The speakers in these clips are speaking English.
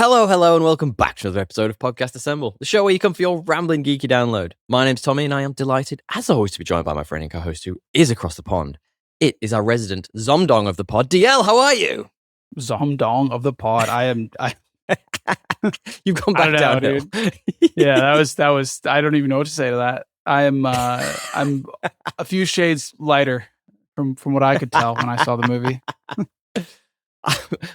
Hello, and welcome back to another episode of Podcast Assemble, the show where you come for your rambling geeky download. My name's Tommy, and I am delighted, as always, to be joined by my friend and co-host who is across the pond. It is our resident Zomdong of the pod. DL, how are you? Zomdong of the pod. You've gone back downhill. Yeah, that was. I don't even know what to say to that. I'm a few shades lighter from what I could tell when I saw the movie.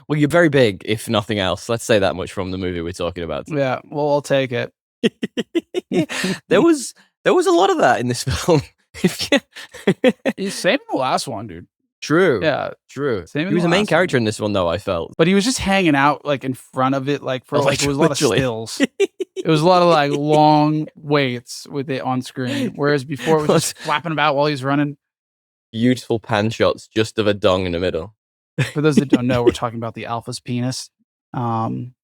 Well, you're very big, if nothing else. Let's say that much from the movie we're talking about. Yeah, well, I'll take it. There was a lot of that in this film. He's same in the last one, dude. True. Yeah, true. Same. He was a main character in this one, though. I felt, but he was just hanging out like in front of it, like for like it was a lot of stills. It was a lot of like long waits with it on screen, whereas before it was just flapping about while he's running. Beautiful pan shots just of a dong in the middle. For those that don't know, we're talking about the alpha's penis.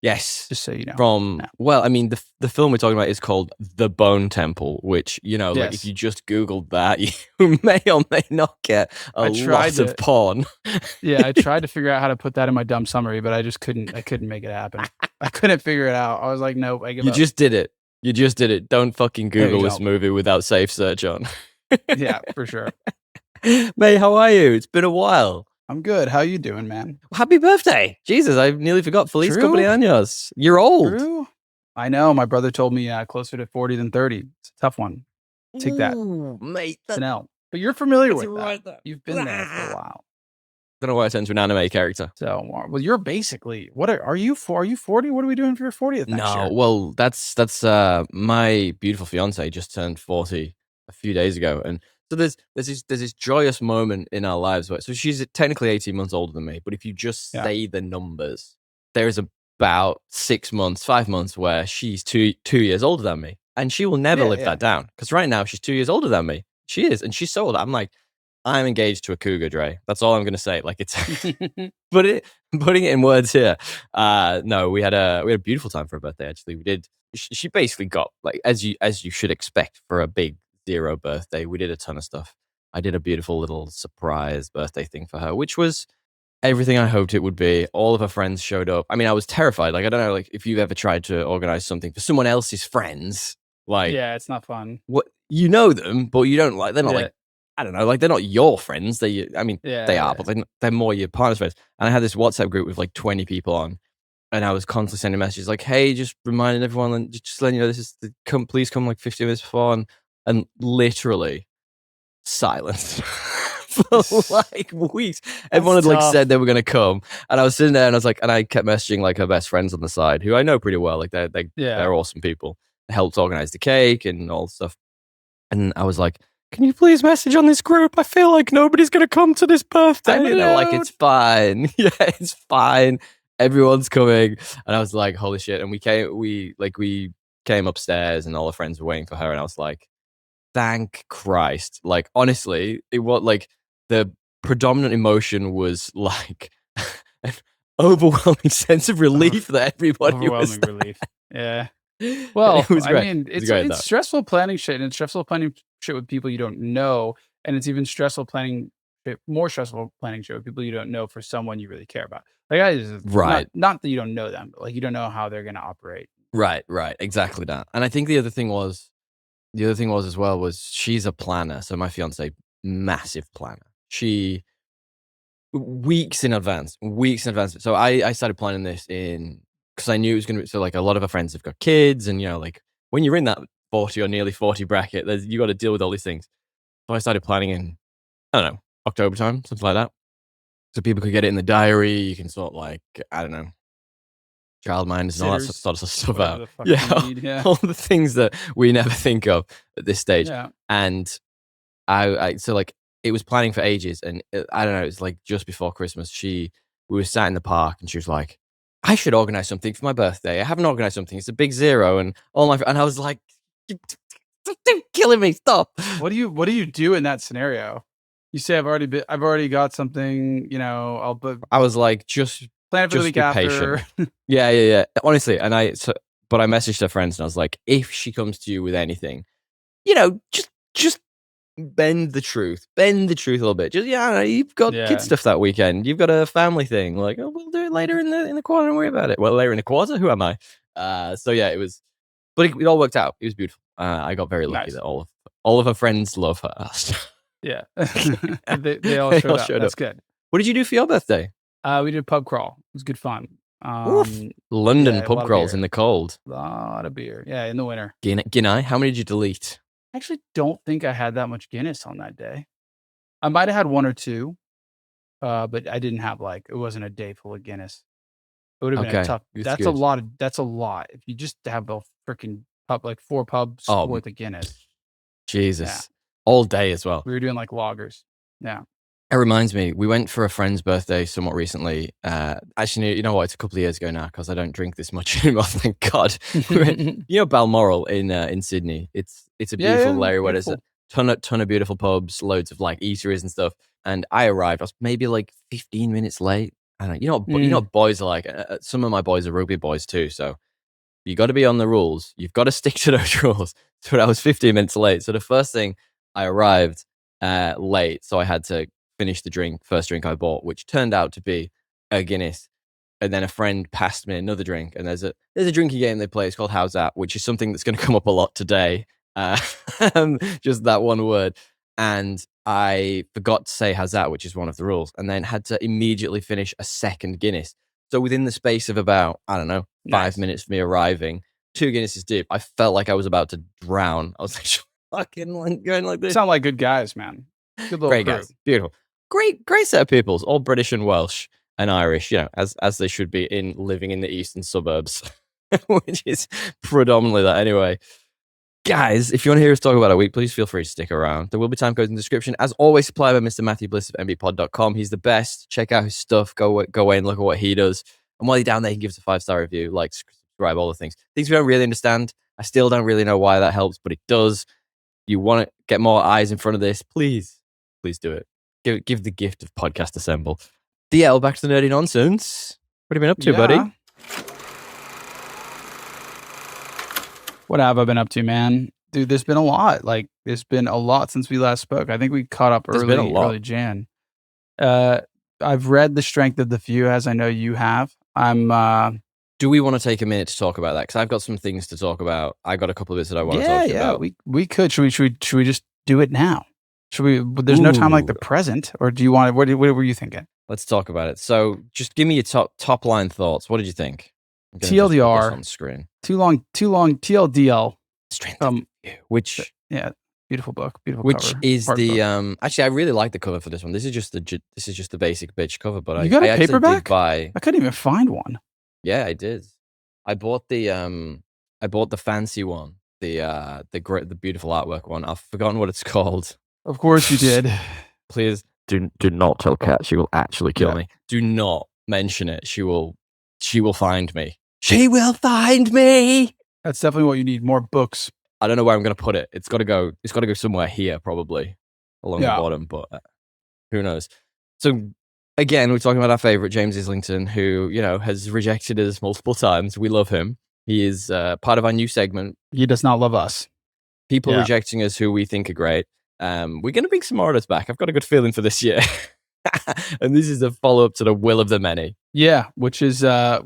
Yes. Just so you know. Well, I mean, the film we're talking about is called The Bone Temple, which, you know, like if you just Googled that, you may or may not get a lot of porn. Yeah, I tried to figure out how to put that in my dumb summary, but I just couldn't make it happen. I couldn't figure it out. I was like, nope, I give up. You just did it. Don't fucking Google this movie without safe search on. Yeah, for sure. Mate, how are you? It's been a while. I'm good. How you doing, man? Happy birthday. Jesus, I nearly forgot. Feliz cumpleaños. You're old. True. I know. My brother told me closer to 40 than 30. It's a tough one. Take that. Mate. It's an L. But you're familiar with that. You've been there for a while. I don't know why I turned to an anime character. So, well, you're basically, what are you for? Are you 40? What are we doing for your 40th next year? Well, that's my beautiful fiance just turned 40 a few days ago. And so there's this joyous moment in our lives where, so she's technically 18 months older than me, but if you just say the numbers, there's about 5 months where she's two years older than me, and she will never live that down, because right now she's 2 years older than me. She is, and she's so old. I'm like, I'm engaged to a cougar, Dre. That's all I'm gonna say. Like, it's putting it in words here. No, we had a beautiful time for her birthday. Actually, we did. She basically got, like, as you should expect for a big 0 birthday. We did a ton of stuff. I did a beautiful little surprise birthday thing for her, which was everything I hoped it would be. All of her friends showed up. I mean, I was terrified. Like, I don't know, like, if you've ever tried to organize something for someone else's friends, like, yeah, it's not fun. What, you know them, but you don't, like, they're not like, I don't know, like, they're not your friends. They are, but they're more your partner's friends. And I had this WhatsApp group with like 20 people on, and I was constantly sending messages like, hey, just reminding everyone, and just letting you know, this is please come like 15 minutes before. And literally silence for like weeks. Everyone had like said they were going to come, and I was sitting there, and I was like, and I kept messaging like her best friends on the side, who I know pretty well. Like they're awesome people. They helped organize the cake and all stuff. And I was like, can you please message on this group? I feel like nobody's going to come to this birthday. You know, like, it's fine. Yeah, it's fine. Everyone's coming. And I was like, holy shit. And we came upstairs, and all her friends were waiting for her, and I was like, thank Christ. Like, honestly, it was like the predominant emotion was like an overwhelming sense of relief that everybody was there. Relief. Yeah. Well, it was great. I mean, it's stressful planning shit, and it's stressful planning shit with people you don't know, and it's even more stressful planning shit with people you don't know for someone you really care about. Like, not that you don't know them, but like you don't know how they're going to operate. Right, exactly that. And I think the other thing was as well was she's a planner. So my fiance, massive planner. She weeks in advance. So I started planning this because I knew it was going to be, so like a lot of her friends have got kids, and, you know, like when you're in that 40 or nearly 40 bracket, you got to deal with all these things. So I started planning in, I don't know, October time, something like that. So people could get it in the diary. You can sort of, like, I don't know, childminders and all that sort of stuff out. Yeah, all the things that we never think of at this stage. Yeah. And I so like it was planning for ages, and I don't know, it's like just before Christmas, we were sat in the park, and she was like, I should organize something for my birthday. I haven't organized something. It's a big 0, and and I was like, you're killing me. Stop. What do you do in that scenario? You say I've already got something, you know, I was like, just plan it for the week after. Yeah. Honestly, but I messaged her friends, and I was like, if she comes to you with anything, you know, just bend the truth a little bit. Just I don't know, you've got kid stuff that weekend. You've got a family thing. Like, oh, we'll do it later in the quarter. Don't worry about it. Well, later in the quarter. Who am I? So yeah, it was, but it all worked out. It was beautiful. I got very lucky that all of her friends love her. Yeah, they all showed up. That's good. What did you do for your birthday? We did a pub crawl. It was good fun. London pub crawls in the cold. A lot of beer. Yeah, in the winter. Guinness. How many did you delete? I actually don't think I had that much Guinness on that day. I might have had one or two, but I didn't have it wasn't a day full of Guinness. It would have been a tough. That's a lot. That's a lot. If you just have a freaking pub, 4 pubs worth of Guinness. Jesus, all day as well. We were doing lagers. Yeah. It reminds me, we went for a friend's birthday somewhat recently. Actually, you know what? It's a couple of years ago now because I don't drink this much anymore. Thank God. Balmoral in Sydney. It's a beautiful area where there's a ton of beautiful pubs, loads of eateries and stuff. And I arrived. I was maybe 15 minutes late. I don't know. You know what boys are like. Some of my boys are rugby boys too. So you got to be on the rules. You've got to stick to those rules. So I was 15 minutes late. So the first thing, I arrived late, so I had to finish the first drink I bought, which turned out to be a Guinness. And then a friend passed me another drink, and there's a drinking game they play. It's called HOWZAT, which is something that's going to come up a lot today. Just that one word. And I forgot to say HOWZAT, which is one of the rules, and then had to immediately finish a second Guinness. So within the space of about, 5 minutes for me arriving, 2 Guinnesses deep, I felt like I was about to drown. I was fucking going like this. Sound like good guys, man. Good little great crew. Guys. Beautiful. Great set of peoples, all British and Welsh and Irish, as they should be living in the eastern suburbs, which is predominantly that anyway. Guys, if you want to hear us talk about our week, please feel free to stick around. There will be time codes in the description. As always, supplied by Mr. Matthew Bliss of mbpod.com. He's the best. Check out his stuff. Go away and look at what he does. And while you're down there, he gives a 5-star review, subscribe, all the things. Things we don't really understand. I still don't really know why that helps, but it does. You want to get more eyes in front of this, please do it. Give the gift of podcast assemble. DL, back to the nerdy nonsense. What have you been up to, buddy? What have I been up to, man? Dude, there's been a lot. There's been a lot since we last spoke. I think we caught up early Jan. I've read The Strength of the Few, as I know you have. Do we want to take a minute to talk about that? Because I've got some things to talk about. I got a couple of bits that I want to talk about. We could. Should we just do it now? Should we? There's no time like the present, or do you want? What were you thinking? Let's talk about it. So, just give me your top line thoughts. What did you think? TLDR on screen. Too long. TLDL. Strength. Which beautiful book. Beautiful. Which cover, is the book. Actually, I really like the cover for this one. This is just the basic bitch cover. But you got a paperback? I couldn't even find one. Yeah, I did. I bought the fancy one, the beautiful artwork one. I've forgotten what it's called. Of course you did. Please do not tell Kat. She will actually kill me. Do not mention it. She will find me. She will find me. That's definitely what you need. More books. I don't know where I'm going to put it. It's got to go somewhere here, probably along the bottom. But who knows? So again, we're talking about our favorite James Islington, who has rejected us multiple times. We love him. He is part of our new segment. He does not love us. People rejecting us who we think are great. We're going to bring some more of us back. I've got a good feeling for this year. And this is a follow-up to The Will of the Many. Yeah, which is, I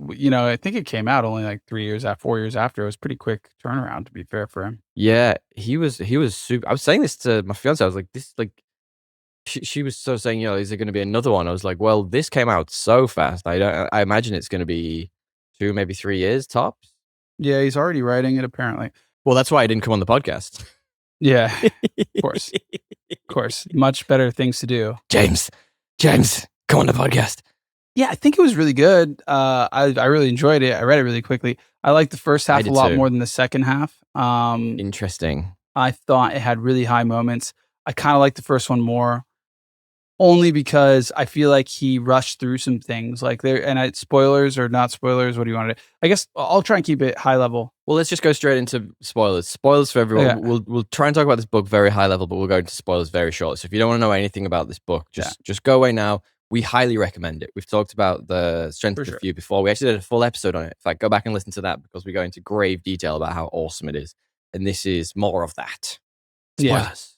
think it came out only 4 years after. It was pretty quick turnaround, to be fair for him. Yeah, he was super. I was saying this to my fiance. I was like, she was sort of saying, is there going to be another one? I was like, well, this came out so fast. I imagine it's going to be 2, maybe 3 years tops. Yeah, he's already writing it, apparently. Well, that's why I didn't come on the podcast. Yeah, of course. Much better things to do. James, come on the podcast. Yeah, I think it was really good. I really enjoyed it. I read it really quickly. I liked the first half a lot more than the second half. Interesting. I thought it had really high moments. I kind of liked the first one more, only because I feel like he rushed through some things. Spoilers or not spoilers, what do you want to do? I guess I'll try and keep it high level. Well, let's just go straight into spoilers. Spoilers for everyone. Yeah. We'll try and talk about this book very high level, but we'll go into spoilers very short. So if you don't want to know anything about this book, just go away now. We highly recommend it. We've talked about The Strength of the Few before. We actually did a full episode on it. In fact, go back and listen to that because we go into grave detail about how awesome it is. And this is more of that. Spoilers.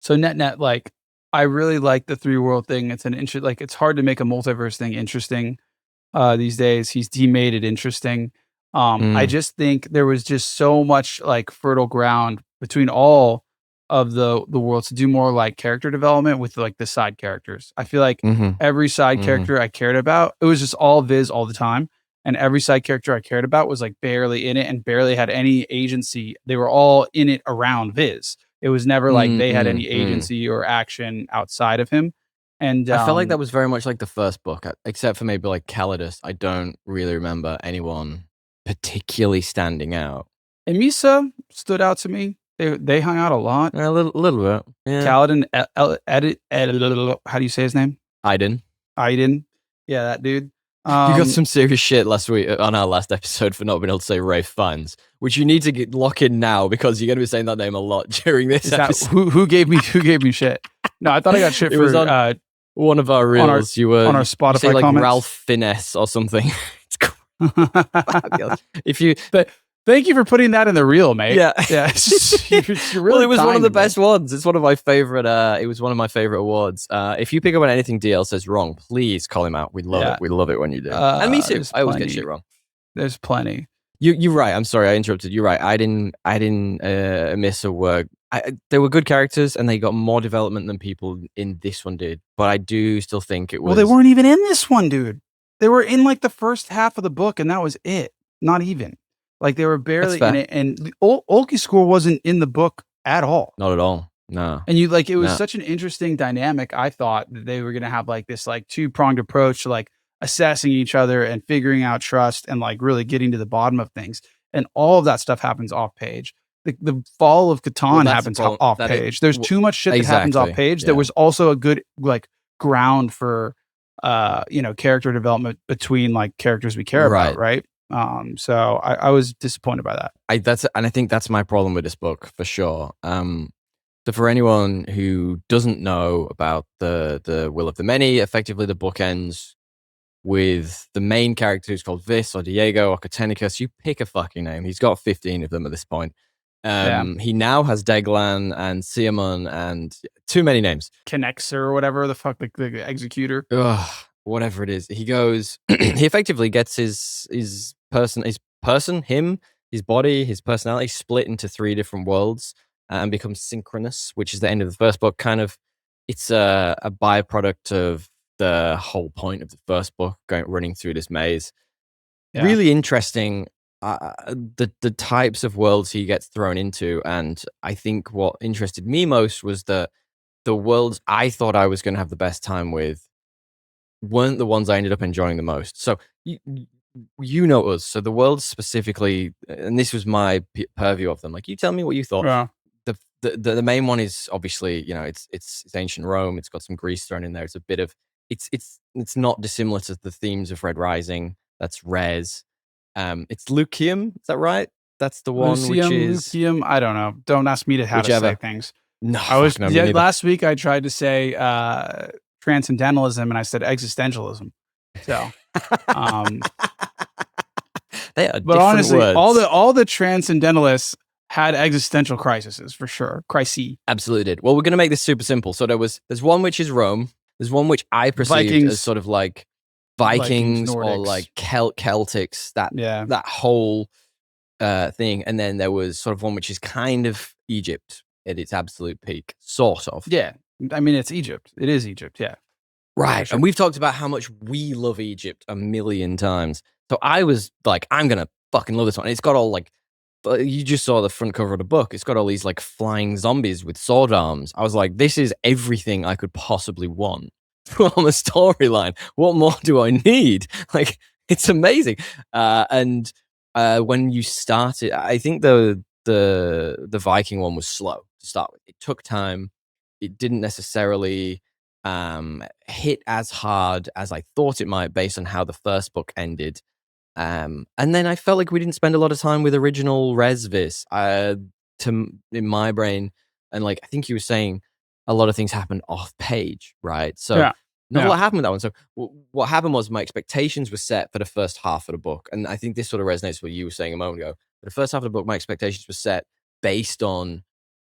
So net, like I really like the 3 world thing. It's like it's hard to make a multiverse thing interesting these days. He made it interesting. I just think there was just so much like fertile ground between all of the worlds to do more like character development with like the side characters. I feel like every side character I cared about, it was just all Viz all the time. And every side character I cared about was like barely in it and barely had any agency. They were all in it around Viz. It was never like they had any agency or action outside of him. And I felt like that was very much like the first book, except for maybe like Calidus. I don't really remember anyone particularly standing out. Emisa stood out to me. They hung out a lot. A little bit. Yeah. Kaladin, how do you say his name? Aiden. Yeah, that dude. You got some serious shit last week on our last episode for not being able to say Rafe Fiennes, which you need to lock in now because you're going to be saying that name a lot during this episode. Who gave me shit? No, I thought I got shit for on one of our reels. You were on our Spotify you say, like comments? Ralph Finesse or something. It's cool. Thank you for putting that in the reel, mate. Yeah. You're really well, it was one of the man. best ones. It's one of my favorite. It was one of my favorite awards. If you pick up on anything DL says wrong, please call him out. We love it. We love it when you do. And me too. I always get shit wrong. There's plenty. You're right. I'm sorry, I interrupted. You're right. I didn't miss a word. They were good characters, and they got more development than people in this one did. But I do still think it was. Well, they weren't even in this one, dude. They were in like the first half of the book, and that was it. Not even. Like they were barely in it, and Olki score wasn't in the book at all. Not at all. No. And it was such an interesting dynamic. I thought that they were going to have like this like 2-pronged approach to like assessing each other and figuring out trust and like really getting to the bottom of things. And all of that stuff happens off page. The fall of Catan happens off page. There's too much shit that happens off page. There was also a good like ground for character development between like characters we care about, right? So I was disappointed by that. I think that's my problem with this book for sure. So for anyone who doesn't know about the Will of the Many, effectively the book ends with the main character who's called Vis or Diego or Copernicus. You pick a fucking name. He's got 15 of them at this point. He now has Deglan and Siamon and too many names. Connexer or whatever the fuck, the executor. Ugh, whatever it is. He goes, he effectively gets his body, his personality split into 3 different worlds and becomes synchronous, which is the end of the first book. Kind of, it's a byproduct of the whole point of the first book, running through this maze. Yeah. Really interesting. The types of worlds he gets thrown into, and I think what interested me most was that the worlds I thought I was going to have the best time with weren't the ones I ended up enjoying the most. So you know us. So the worlds specifically, and this was my purview of them. Like, you tell me what you thought. Yeah. The main one is obviously, it's ancient Rome. It's got some Greece thrown in there. It's a bit of it's not dissimilar to the themes of Red Rising. That's Res. It's Lucium. Is that right? That's the one. Lucium. I don't know. Don't ask me how to say things. No, last week I tried to say transcendentalism and I said existentialism. So, they are. But honestly, words. all the transcendentalists had existential crises for sure. Crises. Absolutely did. Well, we're going to make this super simple. So there's one which is Rome. There's one which I perceived as sort of like Vikings or like Celtics. That whole thing, and then there was sort of one which is kind of Egypt at its absolute peak, sort of. Yeah, I mean it's Egypt. It is Egypt. Yeah, right. Sure. And we've talked about how much we love Egypt a million times. So I was like, I'm gonna fucking love this one. It's got all like, you just saw the front cover of the book. It's got all these like flying zombies with sword arms. I was like, this is everything I could possibly want from a storyline. What more do I need? Like, it's amazing. And when you started, I think the Viking one was slow to start with. It took time. It didn't necessarily hit as hard as I thought it might, based on how the first book ended. And then I felt like we didn't spend a lot of time with original Resvis in my brain. And like, I think you were saying a lot of things happened off page, right? So not a lot happened with that one. So what happened was my expectations were set for the first half of the book. And I think this sort of resonates with what you were saying a moment ago. For the first half of the book, my expectations were set based on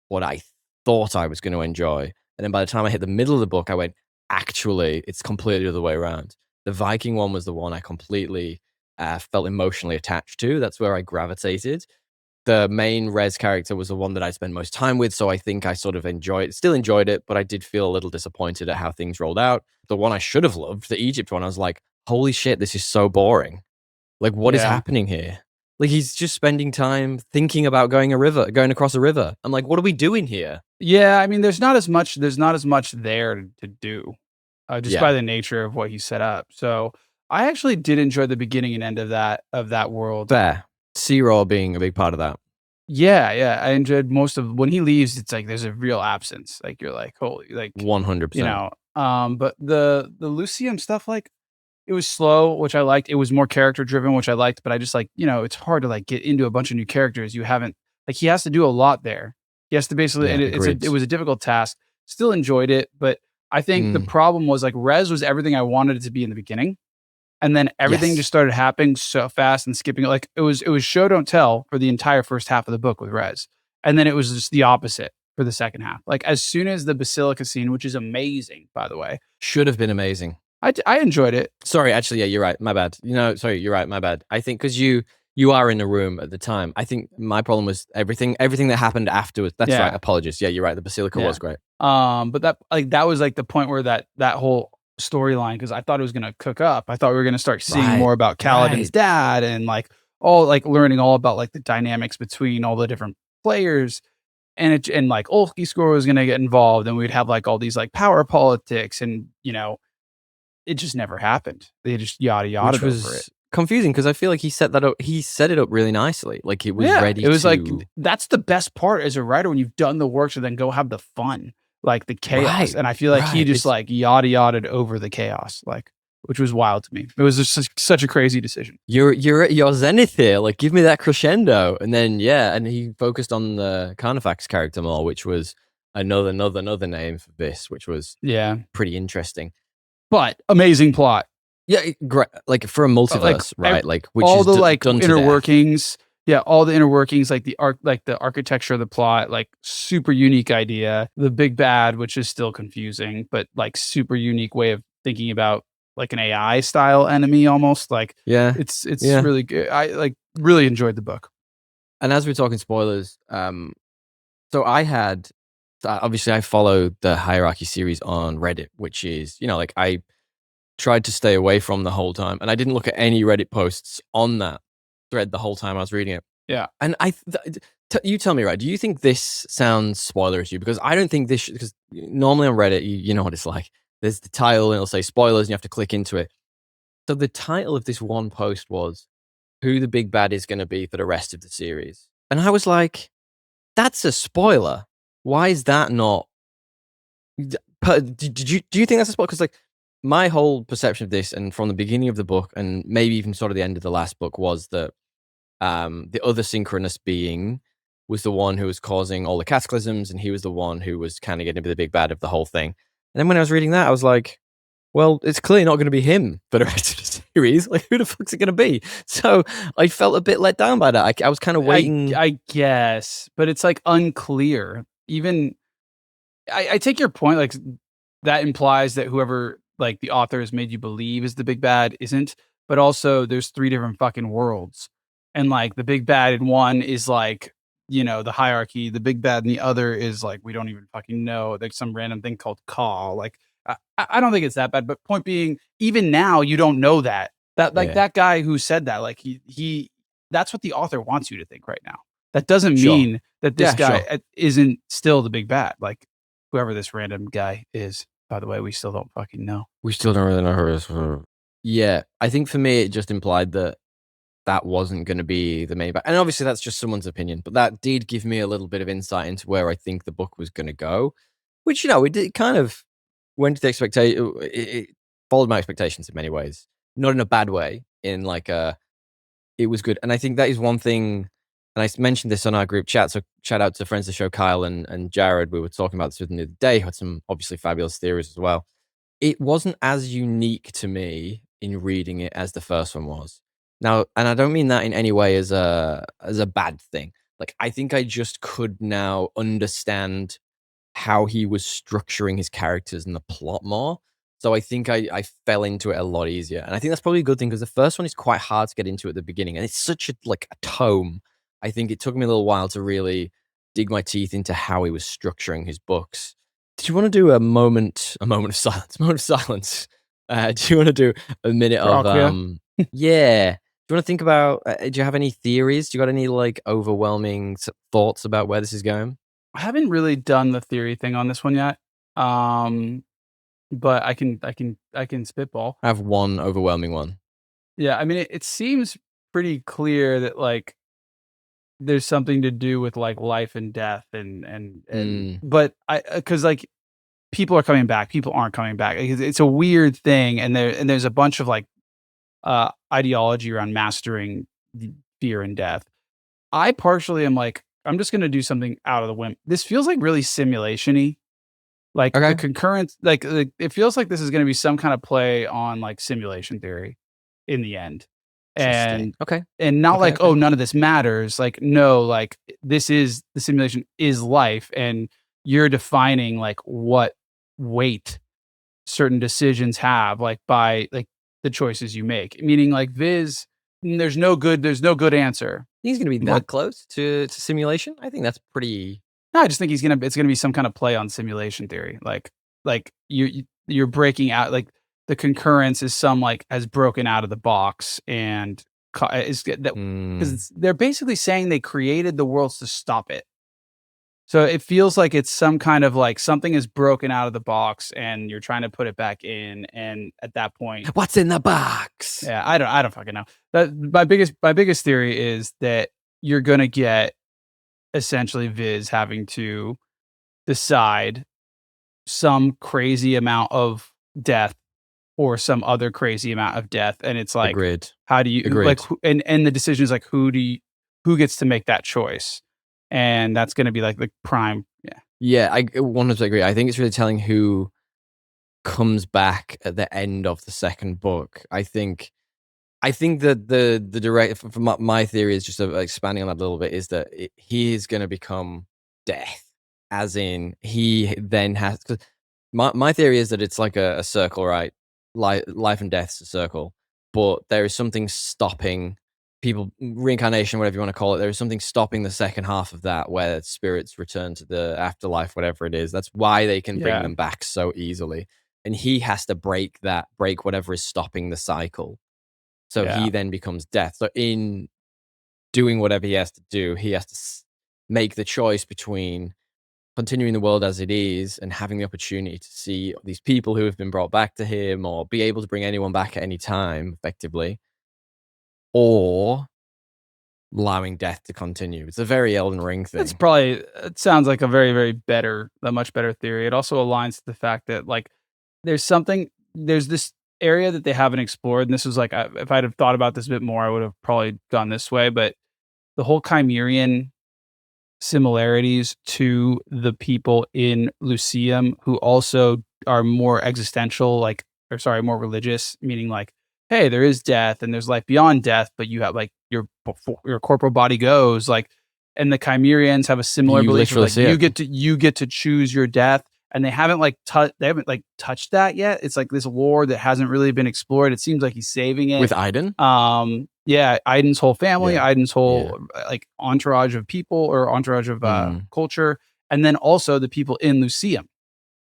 what I thought I was going to enjoy. And then by the time I hit the middle of the book, I went, actually, it's completely the other way around. The Viking one was the one I completely felt emotionally attached to. That's where I gravitated. The main Rez character was the one that I spent most time with, so I think I sort of still enjoyed it, but I did feel a little disappointed at how things rolled out. The one I should have loved, the Egypt one, I was like, holy shit, this is so boring. Like, what is happening here? Like, he's just spending time thinking about going across a river. I'm like, what are we doing here? Yeah, I mean, there's not as much there to do, just by the nature of what he set up. So I actually did enjoy the beginning and end of that world. Fair. C-Raw being a big part of that. Yeah, I enjoyed most of when he leaves. It's like there's a real absence. Like you're like, holy, like 100%. You know, but the Lucium stuff, like it was slow, which I liked. It was more character driven, which I liked. But I just like, it's hard to like get into a bunch of new characters. You haven't like he has to do a lot there. He has to basically, and it was a difficult task. Still enjoyed it, but I think the problem was like Rez was everything I wanted it to be in the beginning. And then everything just started happening so fast and skipping. Like it was show don't tell for the entire first half of the book with Rez. And then it was just the opposite for the second half. Like as soon as the Basilica scene, which is amazing, by the way. Should have been amazing. I enjoyed it. Sorry, actually, yeah, you're right. My bad. You're right. My bad. I think because you are in the room at the time. I think my problem was everything that happened afterwards. That's right. Apologies. Yeah, you're right. The Basilica was great. But that was like the point where that whole storyline, because I thought it was going to cook up. I thought we were going to start seeing more about Kaladin's dad and like learning all about like the dynamics between all the different players, and like Ulfki Score was going to get involved, and we'd have like all these like power politics, and it just never happened. They just yada yada over it. Confusing because I feel like he set that up. He set it up really nicely. Like it was ready. It was like that's the best part as a writer when you've done the work to then go have the fun. Like the chaos, and I feel like he just like yada yada over the chaos, like which was wild to me. It was just such a crazy decision. You're at your zenith here, like give me that crescendo, and then and he focused on the Carnifex character more, which was another name for this, which was pretty interesting, but amazing plot. Yeah, great. Like for a multiverse, right? Like which all is the like done inner workings. Yeah, all the inner workings, like the architecture of the plot, like super unique idea. The big bad, which is still confusing, but like super unique way of thinking about like an AI style enemy almost. Like it's really good. I like really enjoyed the book. And as we're talking spoilers, so I had obviously I followed the Hierarchy series on Reddit, which is like I tried to stay away from the whole time, and I didn't look at any Reddit posts on that thread the whole time I was reading it. Yeah. And you tell me, right? Do you think this sounds spoilerish to you? Because I don't think this because normally on Reddit, you know what it's like. There's the title and it'll say spoilers and you have to click into it. So the title of this one post was who the big bad is going to be for the rest of the series. And I was like, that's a spoiler. Why is that not? Do you think that's a spoiler? Because like my whole perception of this, and from the beginning of the book, and maybe even sort of the end of the last book, was that the other synchronous being was the one who was causing all the cataclysms, and he was the one who was kind of getting to be the big bad of the whole thing. And then when I was reading that, I was like, well, it's clearly not going to be him for the rest of the series. Like, who the fuck's it going to be? So I felt a bit let down by that. I was kind of waiting. I guess, but it's like unclear. Even I take your point. Like that implies that whoever like the author has made you believe is the big bad isn't. But also, there's 3 different fucking worlds, and like the big bad in one is like the hierarchy. The big bad in the other is like we don't even fucking know. There's some random thing called Call. Like I don't think it's that bad. But point being, even now you don't know that that guy who said that, like he that's what the author wants you to think right now. That doesn't mean that this guy isn't still the big bad. Like whoever this random guy is. By the way, we still don't fucking know. We still don't really know who it is. Yeah, I think for me, it just implied that wasn't going to be the main bad. And obviously, that's just someone's opinion. But that did give me a little bit of insight into where I think the book was going to go. Which, it kind of went to the expectation. It followed my expectations in many ways. Not in a bad way. In like it was good. And I think that is one thing. And I mentioned this on our group chat, so shout out to friends of the show, Kyle and Jared. We were talking about this the other day, had some obviously fabulous theories as well. It wasn't as unique to me in reading it as the first one was. Now, and I don't mean that in any way as a bad thing. Like, I think I just could now understand how he was structuring his characters and the plot more. So I think I fell into it a lot easier. And I think that's probably a good thing because the first one is quite hard to get into at the beginning. And it's such a tome. I think it took me a little while to really dig my teeth into how he was structuring his books. Do you want to do a moment of silence? Moment of silence. Do you want to do a minute of yeah. Do you want to think about, do you have any theories? Do you got any like overwhelming thoughts about where this is going? I haven't really done the theory thing on this one yet. But I can spitball. I have one overwhelming one. Yeah, I mean, it seems pretty clear that like there's something to do with like life and death but because like people are coming back, people aren't coming back. It's a weird thing, and there's a bunch of like ideology around mastering fear and death. I partially am like, I'm just gonna do something out of the whim. This feels like really simulation-y. Like the concurrence, like it feels like this is going to be some kind of play on like simulation theory in the end. And not oh, none of this matters. Like, no, like this is the simulation is life, and you're defining like what weight certain decisions have, like by like the choices you make. Meaning like Viz, there's no good answer. He's going to be that close to simulation. I think that's pretty. No, I just think it's gonna be some kind of play on simulation theory. Like you're breaking out, like the concurrence is has broken out of the box and is that because they're basically saying they created the worlds to stop it. So it feels like it's some kind of like something is broken out of the box and you're trying to put it back in. And at that point, what's in the box? Yeah, I don't fucking know. My biggest theory is that you're gonna get essentially Viz having to decide some crazy amount of death or some other crazy amount of death, and it's like, how do you like? And the decision is like, who gets to make that choice? And that's going to be like the prime. Yeah, I 100% agree. I think it's really telling who comes back at the end of the second book. I think that the direct, from my theory is just expanding on that a little bit, is that he is going to become death, as in he then has. Cause my theory is that it's like a circle, right? Life and death's a circle, but there is something stopping people, reincarnation, whatever you want to call it. There is something stopping the second half of that, where spirits return to the afterlife, whatever it is. That's why they can bring them back so easily, and he has to break whatever is stopping the cycle. So he then becomes death. So in doing whatever he has to do, he has to make the choice between continuing the world as it is and having the opportunity to see these people who have been brought back to him, or be able to bring anyone back at any time, effectively, or allowing death to continue. It's a very Elden Ring thing. It sounds like a much better theory. It also aligns to the fact that like there's this area that they haven't explored, and this was like, if I'd have thought about this a bit more, I would have probably gone this way, but the whole Chimerian similarities to the people in Lucium, who also are more existential, more religious, meaning like, hey, there is death and there's life beyond death, but you have like your corporal body goes, like, and the Chimerians have a similar belief, like you get to choose your death. And they haven't touched that yet. It's like this lore that hasn't really been explored. It seems like he's saving it with Aiden. Aiden's whole family, Aiden's whole like entourage of people, or entourage of culture, and then also the people in Lucium.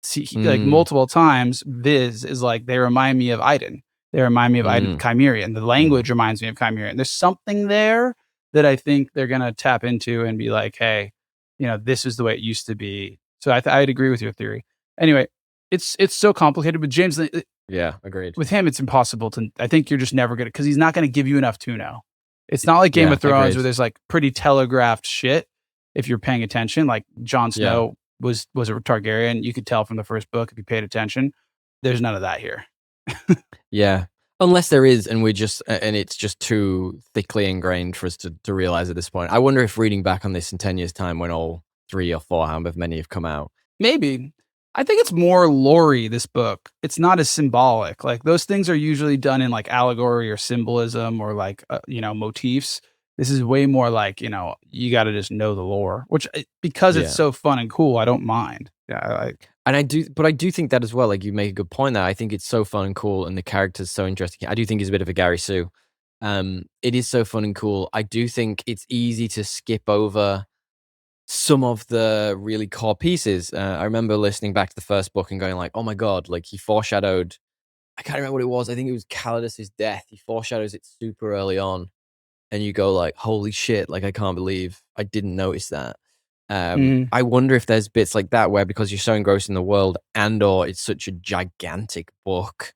See, like multiple times, Viz is like, they remind me of Aiden. They remind me of Aiden Chimerian. The language reminds me of Chimerian. There's something there that I think they're gonna tap into and be like, hey, this is the way it used to be. So I'd agree with your theory. Anyway, it's so complicated with James. Yeah, agreed. With him, it's impossible to. I think you're just never gonna, because he's not gonna give you enough to know. It's not like Game of Thrones where there's like pretty telegraphed shit. If you're paying attention, like Jon Snow was a Targaryen. You could tell from the first book if you paid attention. There's none of that here. Yeah, unless there is, and it's just too thickly ingrained for us to realize at this point. I wonder if reading back on this in 10 years' time, when all 3 or 4, however many have come out. Maybe. I think it's more lore-y, this book. It's not as symbolic. Like those things are usually done in like allegory or symbolism or like, motifs. This is way more like, you got to just know the lore, which because it's so fun and cool, I don't mind. Yeah, and I do think that as well. Like you make a good point there. I think it's so fun and cool, and the character's so interesting. I do think he's a bit of a Gary Sue. It is so fun and cool. I do think it's easy to skip over some of the really core pieces. I remember listening back to the first book and going like, "Oh my god!" Like he foreshadowed. I can't remember what it was. I think it was Calidus's death. He foreshadows it super early on, and you go like, "Holy shit!" Like I can't believe I didn't notice that. I wonder if there's bits like that where because you're so engrossed in the world and/or it's such a gigantic book,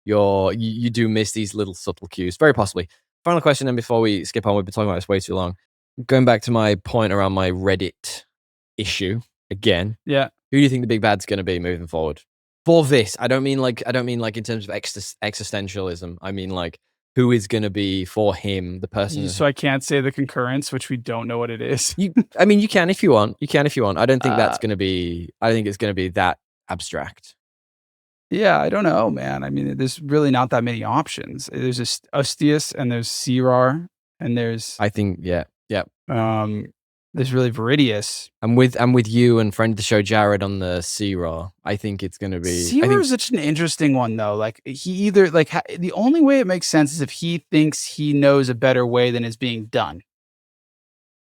you do miss these little subtle cues. Very possibly. Final question, then before we skip on, we've been talking about this way too long. Going back to my point around my Reddit issue again. Yeah. Who do you think the big bad's going to be moving forward? For this, I don't mean like in terms of existentialism. I mean like who is going to be for him the person. So I can't say the concurrence, which we don't know what it is. I mean, you can if you want. You can if you want. I don't think that's going to be. I think it's going to be that abstract. Yeah, I don't know, man. I mean, there's really not that many options. There's just Ustius and there's Sirar and there's. I think yeah. There's really Viridius. I'm with you and friend of the show Jared on the Sirar. I think it's going to be. Sirar is such an interesting one though. Like he either like the only way it makes sense is if he thinks he knows a better way than is being done,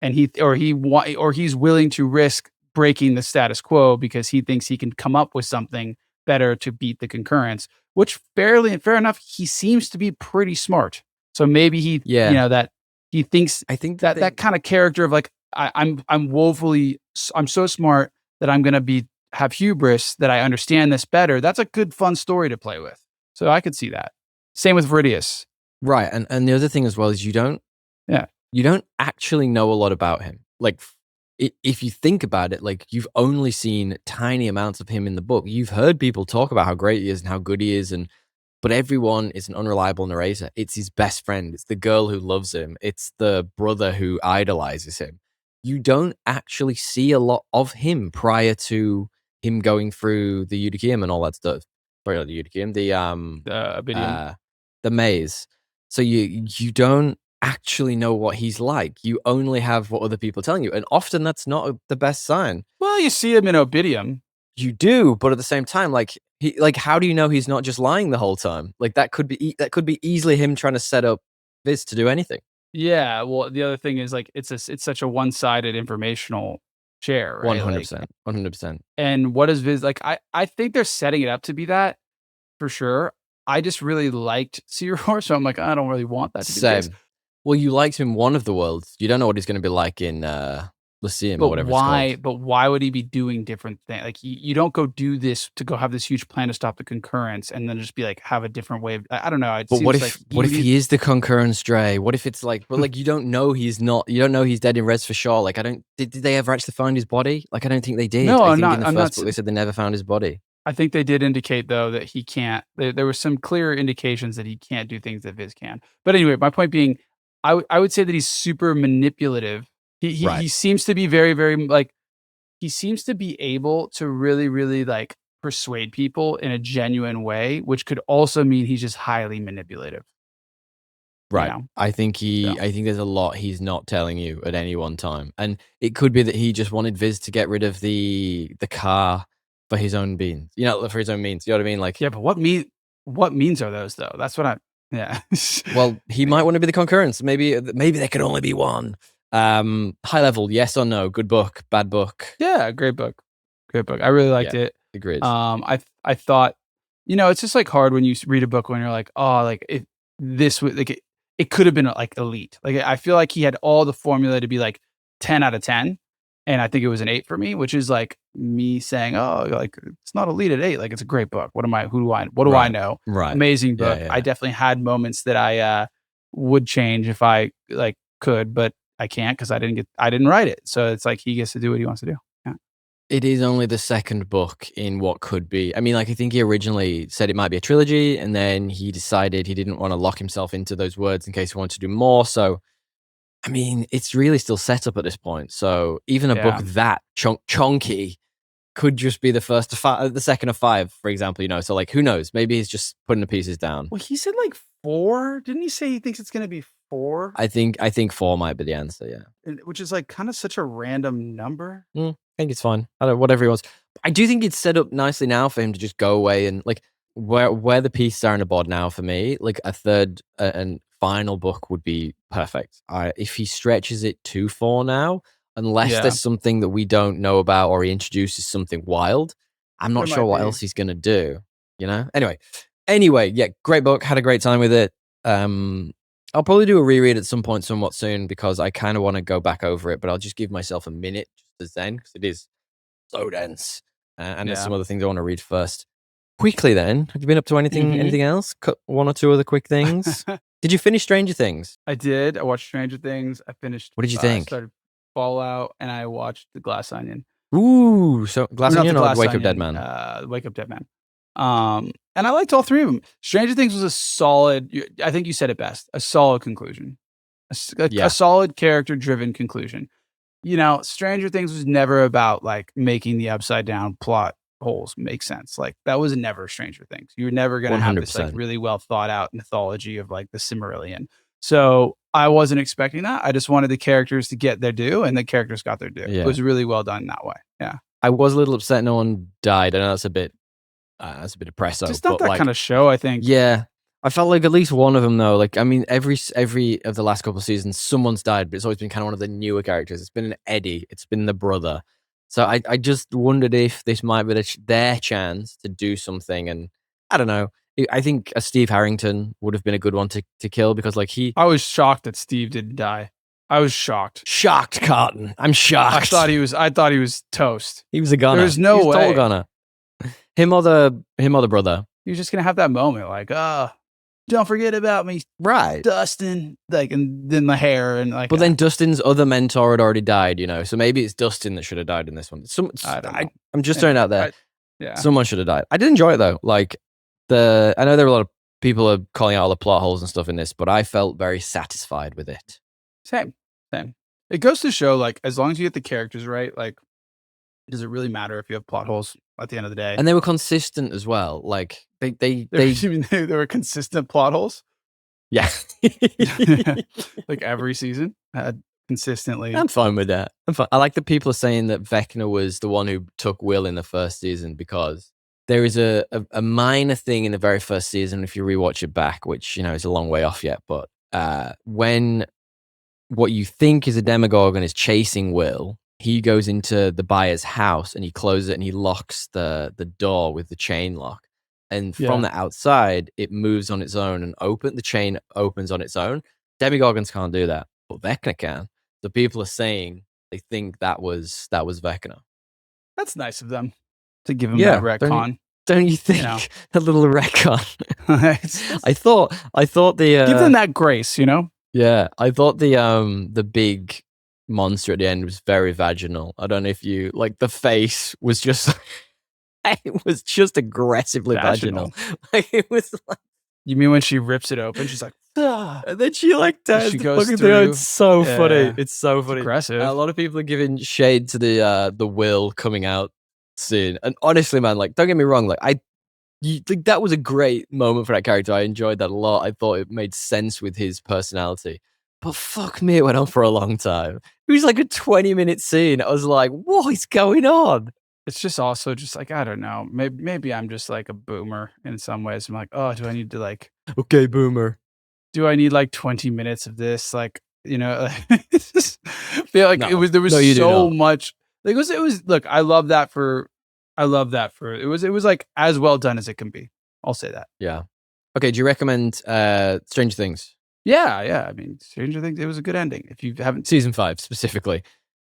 and he's willing to risk breaking the status quo because he thinks he can come up with something better to beat the concurrence. Which fair enough, he seems to be pretty smart. So maybe that he thinks. I think that kind of character of like. I'm so smart that I'm gonna have hubris that I understand this better. That's a good fun story to play with. So I could see that. Same with Viridius. Right. And the other thing as well is you don't actually know a lot about him. Like if you think about it, like you've only seen tiny amounts of him in the book. You've heard people talk about how great he is and how good he is, but everyone is an unreliable narrator. It's his best friend. It's the girl who loves him. It's the brother who idolizes him. You don't actually see a lot of him prior to him going through the Eutychium and all that stuff. Sorry, not the Eutychium, the Abidium. The maze. So you don't actually know what he's like. You only have what other people are telling you, and often that's not the best sign. Well, you see him in Obidium. You do, but at the same time, how do you know he's not just lying the whole time? Like that could be easily him trying to set up Viz to do anything. Yeah, well, the other thing is like it's such a one-sided informational share, right? 100%. 100%. And what is Viz like? I think they're setting it up to be that for sure. I just really liked Sirar, so I'm like, I don't really want that to be the case. Well, you liked him in one of the worlds. You don't know what he's going to be like in Lyceum or whatever. But why would he be doing different things? Like you don't go do this to go have this huge plan to stop the concurrence and then just be like have a different way of, I don't know. But what if he is the concurrence, Dre? What if it's like, but like you don't know he's not. You don't know he's dead in Res for sure. Like did they ever actually find his body? Like I don't think they did. No, I think in the first book they said they never found his body. I think they did indicate though that he can't. There were some clear indications that he can't do things that Viz can. But anyway, my point being, I would say that he's super manipulative. He seems to be very, very like he seems to be able to really, really like persuade people in a genuine way, which could also mean he's just highly manipulative. Right. You know? I think there's a lot he's not telling you at any one time. And it could be that he just wanted Viz to get rid of the car for his own means. For his own means. You know what I mean? Like, yeah, but what means are those though? That's what yeah. Well, he might want to be the concurrence. Maybe there could only be one. High level, yes or no? Good book, bad book? Yeah, great book. I really liked it. Agreed. I thought, it's just like hard when you read a book when you're like, oh, like if this would like it could have been like elite. Like I feel like he had all the formula to be like 10 out of 10. And I think it was an 8 for me, which is like me saying, oh, like it's not elite at 8. Like it's a great book. What do I know? Right. Amazing book. Yeah. I definitely had moments that I would change if I like could, but I can't because I didn't write it. So it's like he gets to do what he wants to do. Yeah. It is only the second book in what could be. I mean, like I think he originally said it might be a trilogy, and then he decided he didn't want to lock himself into those words in case he wanted to do more. So I mean, it's really still set up at this point. So even a book that chunky could just be the second of 5, for example. So like, who knows? Maybe he's just putting the pieces down. Well, he said like 4. Didn't he say he thinks it's going to be 4? I think 4 might be the answer. Yeah, which is like kind of such a random number. I think it's fine. I don't know, whatever he wants. I do think it's set up nicely now for him to just go away and like where the pieces are in the board now for me. Like a third and final book would be perfect. If he stretches it to 4 now, unless there's something that we don't know about or he introduces something wild, I'm not sure what else he's gonna do. You know. Anyway, yeah, great book. Had a great time with it. I'll probably do a reread at some point somewhat soon because I kind of want to go back over it, but I'll just give myself a minute just as then because it is so dense. And there's some other things I want to read first. Quickly then, have you been up to anything else? One or two other quick things? Did you finish Stranger Things? I did. I watched Stranger Things. I finished. What did you think? I started Fallout and I watched The Glass Onion. Ooh, so Glass Onion or Wake Up Dead Man? Wake Up Dead Man. And I liked all three of them. Stranger Things was a solid, I think you said it best, a solid conclusion. A solid character-driven conclusion. You know, Stranger Things was never about like making the upside down plot holes make sense. Like that was never Stranger Things. You were never going to have this like really well thought out mythology of like the Silmarillion. So I wasn't expecting that. I just wanted the characters to get their due, and the characters got their due. Yeah. It was really well done that way. Yeah. I was a little upset no one died. I know that's a bit depressing. It's not that like, kind of show, I think. Yeah. I felt like at least one of them though. Like, I mean, every of the last couple of seasons, someone's died, but it's always been kind of one of the newer characters. It's been an Eddie. It's been the brother. So I just wondered if this might be their chance to do something. And I don't know. I think a Steve Harrington would have been a good one to kill because like I was shocked that Steve didn't die. I was shocked. Shocked, Carton. I'm shocked. I thought he was toast. He was a gunner. There's no way. Total gunner. Him or the brother. He was just gonna have that moment, like, don't forget about me, right, Dustin. Like, and then the hair and like. But then Dustin's other mentor had already died, you know. So maybe it's Dustin that should have died in this one. I don't know. I'm just throwing it out there. Someone should have died. I did enjoy it though. Like I know there are a lot of people are calling out all the plot holes and stuff in this, but I felt very satisfied with it. Same. It goes to show, like, as long as you get the characters right, like, does it really matter if you have plot holes at the end of the day? And they were consistent as well. Like they were consistent plot holes. Yeah. Like every season had consistently. I'm fine with that. I'm fine. I like that people are saying that Vecna was the one who took Will in the first season because there is a minor thing in the very first season if you rewatch it back, which, you know, is a long way off yet. But when what you think is a Demogorgon is chasing Will, he goes into the buyer's house and he closes it and he locks the door with the chain lock. And from the outside, it moves on its own and the chain opens on its own. Demogorgons can't do that, but Vecna can. So people are saying they think that was Vecna. That's nice of them to give him that retcon. Don't you think? You know? A little retcon. I thought the give them that grace, you know? Yeah, I thought the big monster at the end was very vaginal. I don't know if you like the face was just it was just aggressively vaginal. Like it was like, you mean when she rips it open, she's like, and then she like does she goes through. It's so funny. It's so funny. It's aggressive. A lot of people are giving shade to the Will coming out scene, and honestly, man, like don't get me wrong, like that was a great moment for that character. I enjoyed that a lot. I thought it made sense with his personality. But fuck me, it went on for a long time. It was like a 20-minute scene. I was like, what is going on? It's just also just like, I don't know. Maybe I'm just like a boomer in some ways. I'm like, oh, do I need to like... Okay, boomer. Do I need like 20 minutes of this? Like, you know, feel like there was so much. Like, it was, look, I love that for, it was like as well done as it can be. I'll say that. Yeah. Okay, do you recommend Stranger Things? Yeah. I mean, Stranger Things, it was a good ending. If you haven't... Season 5, specifically.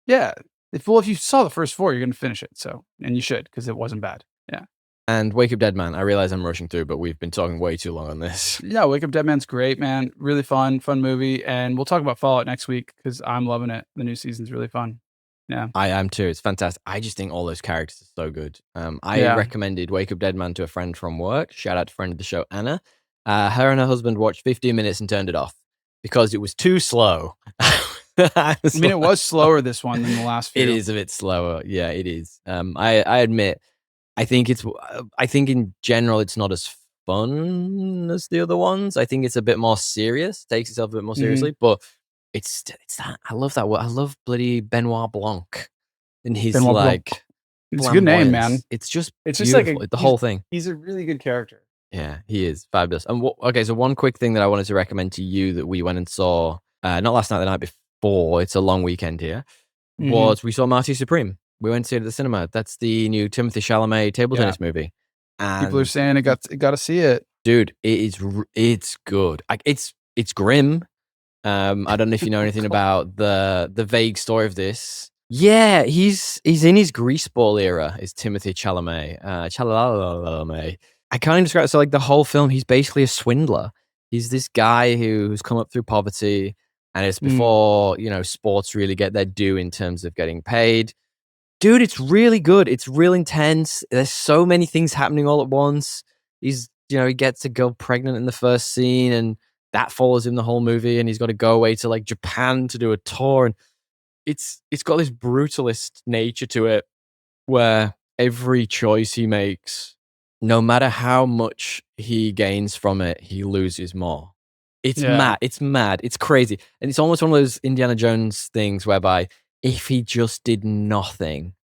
Yeah. If you saw the first 4, you're going to finish it. So, and you should, because it wasn't bad. Yeah. And Wake Up Dead Man. I realize I'm rushing through, but we've been talking way too long on this. Yeah, Wake Up Dead Man's great, man. Really fun movie. And we'll talk about Fallout next week, because I'm loving it. The new season's really fun. Yeah. I am too. It's fantastic. I just think all those characters are so good. I recommended Wake Up Dead Man to a friend from work. Shout out to friend of the show, Anna. Her and her husband watched 15 minutes and turned it off because it was too slow. It was slower this one than the last few. It is a bit slower. Yeah, it is. I admit, I think in general it's not as fun as the other ones. I think it's a bit more serious, takes itself a bit more seriously, but it's that. I love that. I love bloody Benoit Blanc and his Benoit Blanc. It's a good name, man. It's just beautiful. The whole thing. He's a really good character. Yeah, he is fabulous. And okay, so one quick thing that I wanted to recommend to you that we went and saw, not last night, the night before. It's a long weekend here. Was we saw Marty Supreme. We went to see it at the cinema. That's the new Timothée Chalamet table tennis movie. And people are saying got to see it, dude. It's good. It's grim. I don't know if you know anything about the vague story of this. Yeah, he's in his greaseball era. Is Timothée Chalamet? Chalamet. I can't even describe it. So, like, the whole film, he's basically a swindler. He's this guy who's come up through poverty, and it's before sports really get their due in terms of getting paid. Dude, it's really good. It's real intense. There's so many things happening all at once. He gets a girl pregnant in the first scene, and that follows him the whole movie. And he's got to go away to like Japan to do a tour, and it's got this brutalist nature to it, where every choice he makes, no matter how much he gains from it, he loses more. It's mad. It's mad. It's crazy. And it's almost one of those Indiana Jones things whereby if he just did nothing,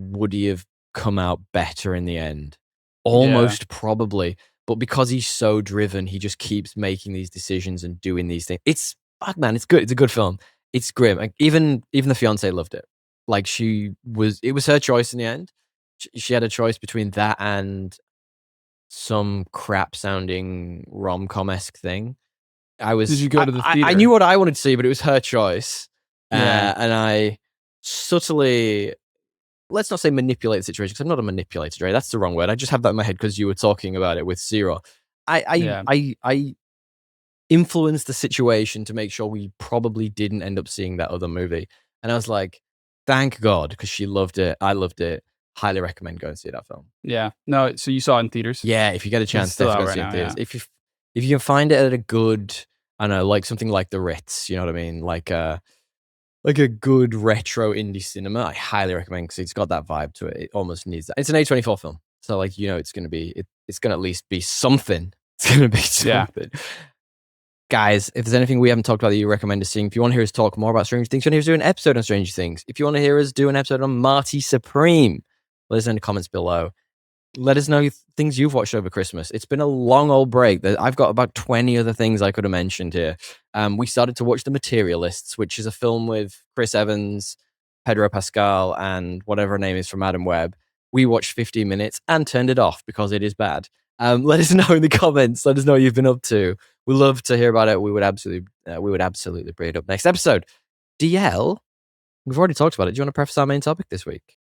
would he have come out better in the end? Almost probably. But because he's so driven, he just keeps making these decisions and doing these things. It's good. It's a good film. It's grim. Like, even the fiance loved it. Like, it was her choice in the end. She had a choice between that and some crap sounding rom-com-esque thing. Did you go to the theater? I knew what I wanted to see, but it was her choice. And I subtly, let's not say manipulate the situation, because I'm not a manipulator, Dre. That's the wrong word. I just have that in my head because you were talking about it with Zero. I influenced the situation to make sure we probably didn't end up seeing that other movie. And I was like, thank God, because she loved it. I loved it. Highly recommend going and see that film. Yeah. No, so you saw it in theaters? Yeah, if you get a chance, definitely go see it in theaters. Yeah. If you can find it at a good, I don't know, like something like the Ritz, you know what I mean? Like a good retro indie cinema, I highly recommend, because it's got that vibe to it. It almost needs that. It's an A24 film. So, like, it's going to be, it's going to at least be something. It's going to be something. Yeah. Guys, if there's anything we haven't talked about that you recommend us seeing, if you want to hear us talk more about Stranger Things, if you want to hear us do an episode on Stranger Things, if you want to hear us do an episode on Marty Supreme, let us know in the comments below. Let us know things you've watched over Christmas. It's been a long old break. I've got about 20 other things I could have mentioned here. We started to watch The Materialists, which is a film with Chris Evans, Pedro Pascal, and whatever her name is from Adam Webb. We watched 15 minutes and turned it off because it is bad. Let us know in the comments. Let us know what you've been up to. We love to hear about it. We would absolutely bring it up next episode. DL, we've already talked about it. Do you want to preface our main topic this week?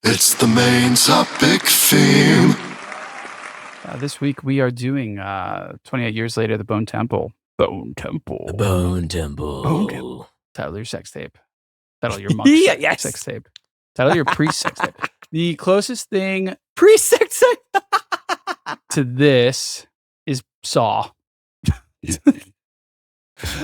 It's the main topic theme. This week we are doing 28 years later, the Bone Temple. Bone Temple. The Bone Temple. Bone Temple. Title your sex tape. Title your monk yes. sex tape. Title your pre-sex tape. The closest thing pre-sex tape to this is Saw.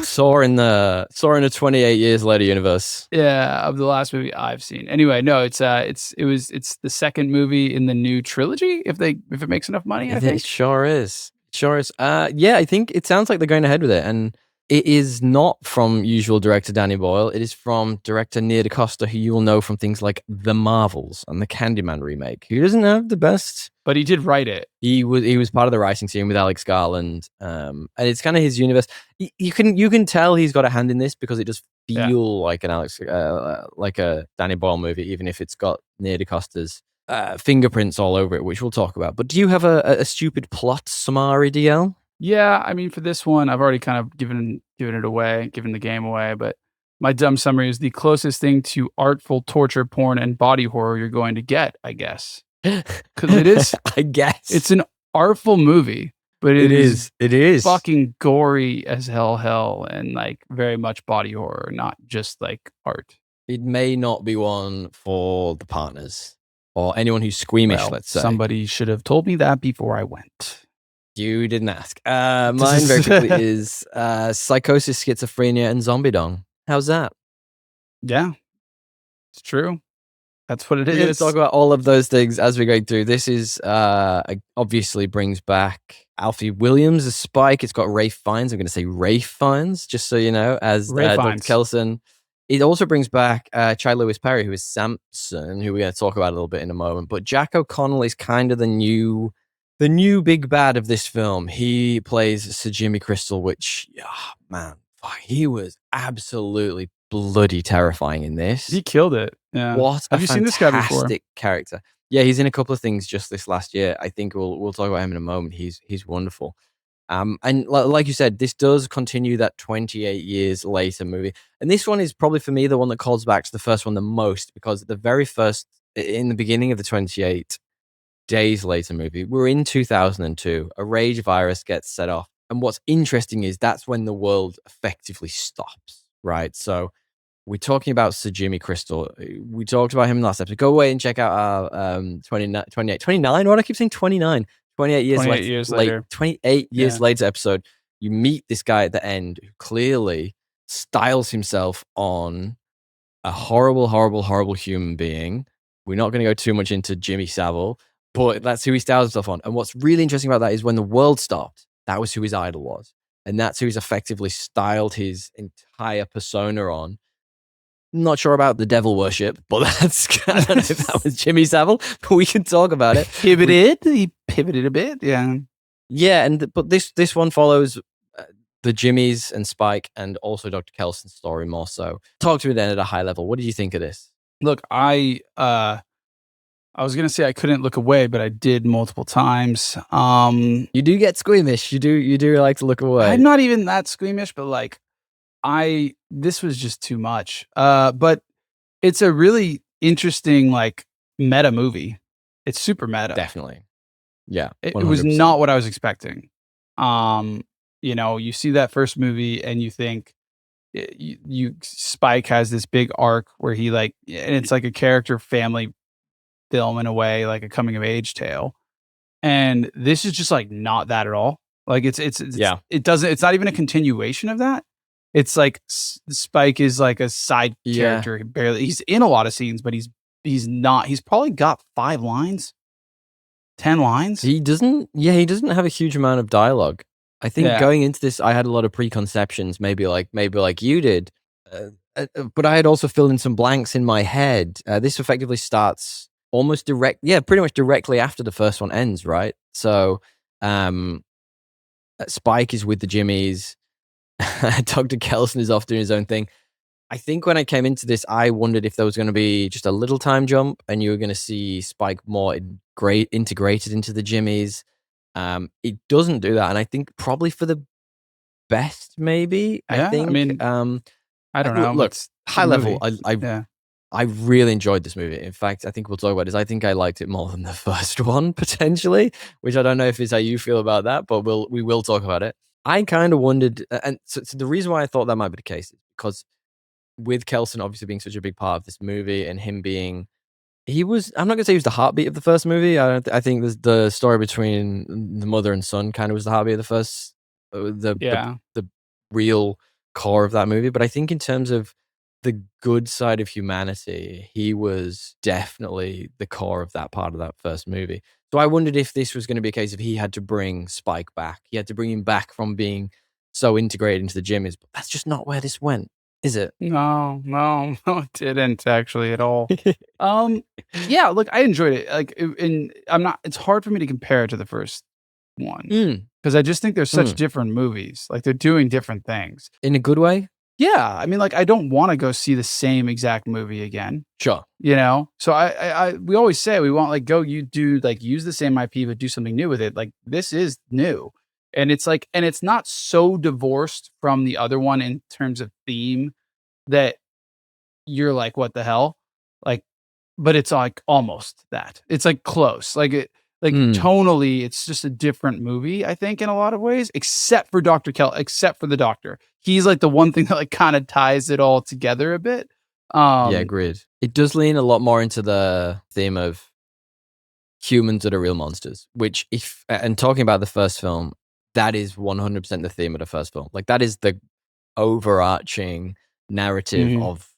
Saw in the 28 years later universe. Yeah, of the last movie I've seen. Anyway, no, it's the second movie in the new trilogy. If it makes enough money, I think it sure is. Yeah, I think it sounds like they're going ahead with it, and it is not from usual director Danny Boyle. It is from director Nia DaCosta, who you will know from things like The Marvels and the Candyman remake. Who doesn't have the best? But he did write it. He was part of the writing team with Alex Garland, and it's kind of his universe. You can tell he's got a hand in this because it does feel like like a Danny Boyle movie, even if it's got Nia DaCosta's fingerprints all over it, which we'll talk about. But do you have a stupid plot summary, DL? Yeah, I mean, for this one, I've already kind of given the game away, but my dumb summary is the closest thing to artful torture porn and body horror you're going to get, I guess. Because it is, I guess. It's an artful movie, but it is fucking gory as hell, and like very much body horror, not just like art. It may not be one for the partners or anyone who's squeamish, let's say. Somebody should have told me that before I went. You didn't ask. Mine very quickly is psychosis, schizophrenia, and zombie dong. How's that? Yeah, it's true. That's what it is. We're going to talk about all of those things as we go through. This is obviously brings back Alfie Williams as Spike. It's got Rafe Fiennes. I'm going to say Rafe Fiennes, just so you know, as Dr. Kelson. It also brings back Chai Lewis Perry, who is Samson, who we're going to talk about a little bit in a moment. But Jack O'Connell is kind of the new big bad of this film. He plays Sir Jimmy Crystal, which, man, he was absolutely bloody terrifying in this. He killed it. Yeah. What have you seen this guy before? Fantastic character. Yeah, he's in a couple of things just this last year. I think we'll talk about him in a moment. He's wonderful. And like you said, this does continue that 28 years later movie. And this one is probably for me the one that calls back to the first one the most, because the very first, in the beginning of the 28 days later movie, we're in 2002. A rage virus gets set off. And what's interesting is that's when the world effectively stops, right? So we're talking about Sir Jimmy Crystal. We talked about him last episode. Go away and check out our 29. Why do I keep saying 29? 28 years later. 28 years later episode. You meet this guy at the end who clearly styles himself on a horrible, horrible, horrible human being. We're not going to go too much into Jimmy Savile, but that's who he styles himself on. And what's really interesting about that is when the world stopped, that was who his idol was. And that's who he's effectively styled his entire persona on. Not sure about the devil worship, but that's, I don't know if that was Jimmy Savile, but we can talk about it. He pivoted a bit, yeah. Yeah, but this one follows the Jimmys and Spike and also Dr. Kelson's story more so. Talk to me then at a high level. What did you think of this? Look, I was going to say I couldn't look away, but I did multiple times. You do get squeamish. You do like to look away. I'm not even that squeamish, but like, this was just too much. But it's a really interesting, like, meta movie. It's super meta. Definitely. Yeah. It was not what I was expecting. You see that first movie and you think Spike has this big arc where he and it's like a character family film in a way, like a coming of age tale. And this is just like not that at all. Like it's not even a continuation of that. It's like Spike is like a side character. He's in a lot of scenes, but he's not. He's probably got 5 lines, 10 lines. He doesn't have a huge amount of dialogue. I think going into this, I had a lot of preconceptions, maybe like you did, but I had also filled in some blanks in my head. This effectively starts almost pretty much directly after the first one ends, right? So, Spike is with the Jimmys. Dr. Kelson is off doing his own thing. I think when I came into this, I wondered if there was going to be just a little time jump and you were going to see Spike more integrated into the Jimmys. It doesn't do that, and I think probably for the best, maybe. Yeah, I don't know. Look, high level, I really enjoyed this movie. In fact, I think we'll talk about this. I think I liked it more than the first one, potentially, which I don't know if it's how you feel about that, but we will talk about it. I kind of wondered, and so the reason why I thought that might be the case is because with Kelson obviously being such a big part of this movie and him being, I'm not going to say he was the heartbeat of the first movie. I think the story between the mother and son kind of was the heartbeat of the first, the real core of that movie. But I think in terms of the good side of humanity, he was definitely the core of that part of that first movie. So I wondered if this was going to be a case of he had to bring Spike back. He had to bring him back from being so integrated into the Jimmys. But that's just not where this went, is it? No, it didn't actually at all. Yeah, look, I enjoyed it. Like, it's hard for me to compare it to the first one because I just think they're such different movies. Like, they're doing different things. In a good way? Yeah, I mean, like, I don't want to go see the same exact movie again. Sure. So we always say we want use the same IP but do something new with it. Like, this is new, and it's not so divorced from the other one in terms of theme that you're like, what the hell? Like, but it's like almost that. It's like close. Tonally, it's just a different movie, I think, in a lot of ways, except for except for the Doctor. He's like the one thing that like kind of ties it all together a bit. Yeah, agreed. It does lean a lot more into the theme of humans that are real monsters, which and talking about the first film, that is 100% the theme of the first film. Like, that is the overarching narrative of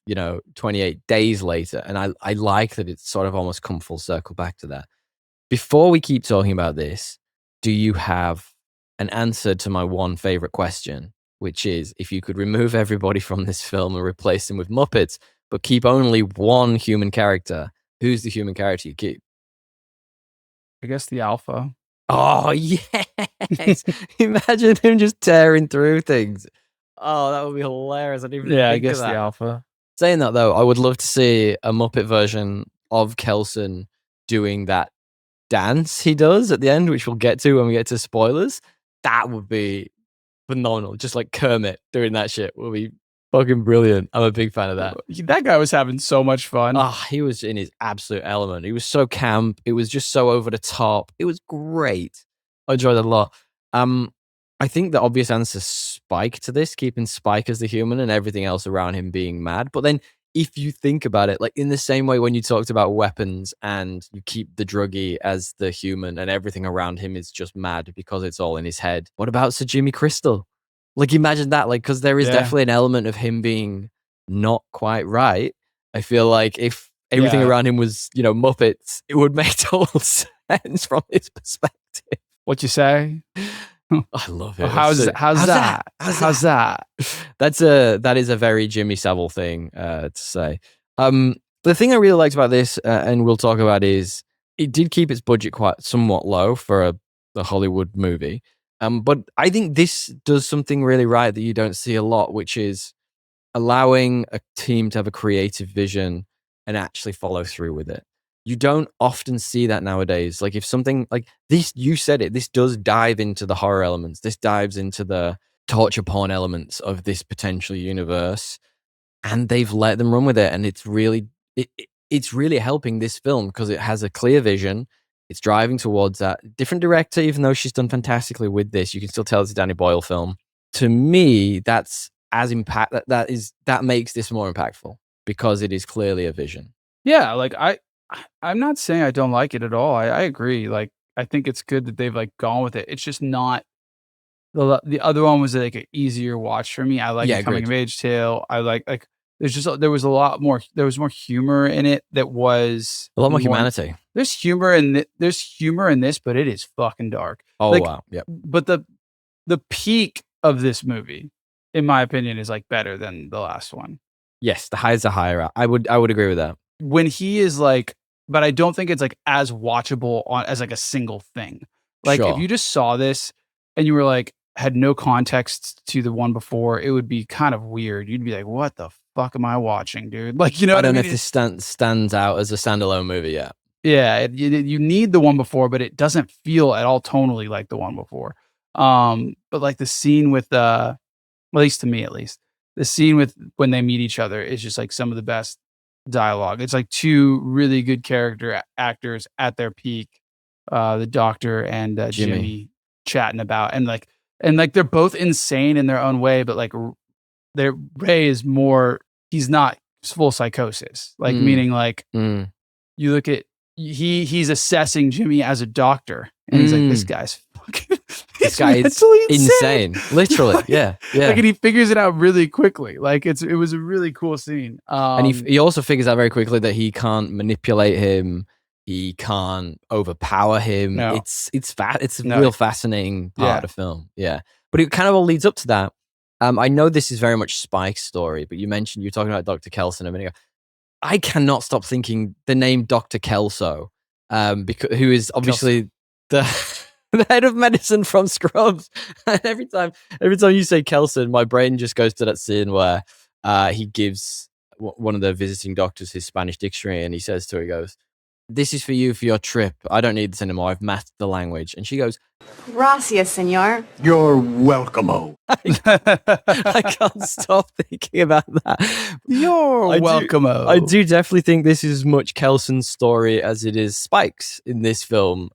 28 days later, and I like that it's sort of almost come full circle back to that. Before we keep talking about this, do you have an answer to my one favorite question, which is, if you could remove everybody from this film and replace them with Muppets, but keep only one human character, who's the human character you keep? I guess the Alpha. Oh, yes. Imagine him just tearing through things. Oh, that would be hilarious. I didn't even think I guess of that. the Alpha. Saying that, though, I would love to see a Muppet version of Kelson doing that dance he does at the end, which we'll get to when we get to spoilers. That would be phenomenal. Just like Kermit doing that shit would be fucking brilliant. I'm a big fan of that. That guy was having so much fun. He was in his absolute element. He was so camp. It was just so over the top. It was great. I enjoyed it a lot. I think the obvious answer is Spike to this, keeping Spike as the human and everything else around him being mad. But then if you think about it, like in the same way when you talked about weapons and you keep the druggie as the human and everything around him is just mad because it's all in his head. What about Sir Jimmy Crystal? Like imagine that, like, because there is definitely an element of him being not quite right. I feel like if everything around him was, Muppets, it would make total sense from his perspective. What you say? I love it. How's that? That is a very Jimmy Savile thing to say. The thing I really liked about this, and we'll talk about, is it did keep its budget quite somewhat low for a Hollywood movie. But I think this does something really right that you don't see a lot, which is allowing a team to have a creative vision and actually follow through with it. You don't often see that nowadays. Like if something like this, you said it, this does dive into the horror elements. This dives into the torture porn elements of this potential universe, and they've let them run with it. And it's really helping this film because it has a clear vision. It's driving towards that. Different director, even though she's done fantastically with this, you can still tell it's a Danny Boyle film. To me, that's as that makes this more impactful because it is clearly a vision. Yeah, like I'm not saying I don't like it at all. I agree. Like I think it's good that they've like gone with it. It's just not the other one was like an easier watch for me. I like the coming of age tale. I like there was more humor in it that was a lot more humanity. There's humor in this, but it is fucking dark. Oh wow. Yep. But the peak of this movie, in my opinion, is like better than the last one. Yes, the highs are higher. I would agree with that. When he is like, but I don't think it's like as watchable as like a single thing. Like if you just saw this and you were like, had no context to the one before, it would be kind of weird. You'd be like, what the fuck am I watching, dude? Like, I don't know if this stands out as a standalone movie yet. Yeah, you need the one before, but it doesn't feel at all tonally like the one before. But like the scene with at least to me at least, the scene with when they meet each other is just like some of the best dialogue. It's like two really good character actors at their peak, the doctor and Jimmy chatting about, and they're both insane in their own way, but like Ray is more, he's not full psychosis, like meaning like you look at he's assessing Jimmy as a doctor, and he's like, this guy's fucking this guy is insane. Literally. Yeah. Like, and he figures it out really quickly. Like it was a really cool scene. And he also figures out very quickly that he can't manipulate him. He can't overpower him. No. It's a real fascinating part of the film. Yeah. But it kind of all leads up to that. I know this is very much Spike's story, but you're talking about Dr. Kelson a minute ago. I cannot stop thinking the name Dr. Kelso, because who is obviously the head of medicine from Scrubs. And every time you say Kelson, my brain just goes to that scene where he gives one of the visiting doctors his Spanish dictionary, and he says to her, he goes, "This is for you for your trip. I don't need this anymore. I've mastered the language." And she goes, "Gracias, senor." You're welcome-o. I can't stop thinking about that. You're welcome-o. I do definitely think this is as much Kelson's story as it is Spike's in this film,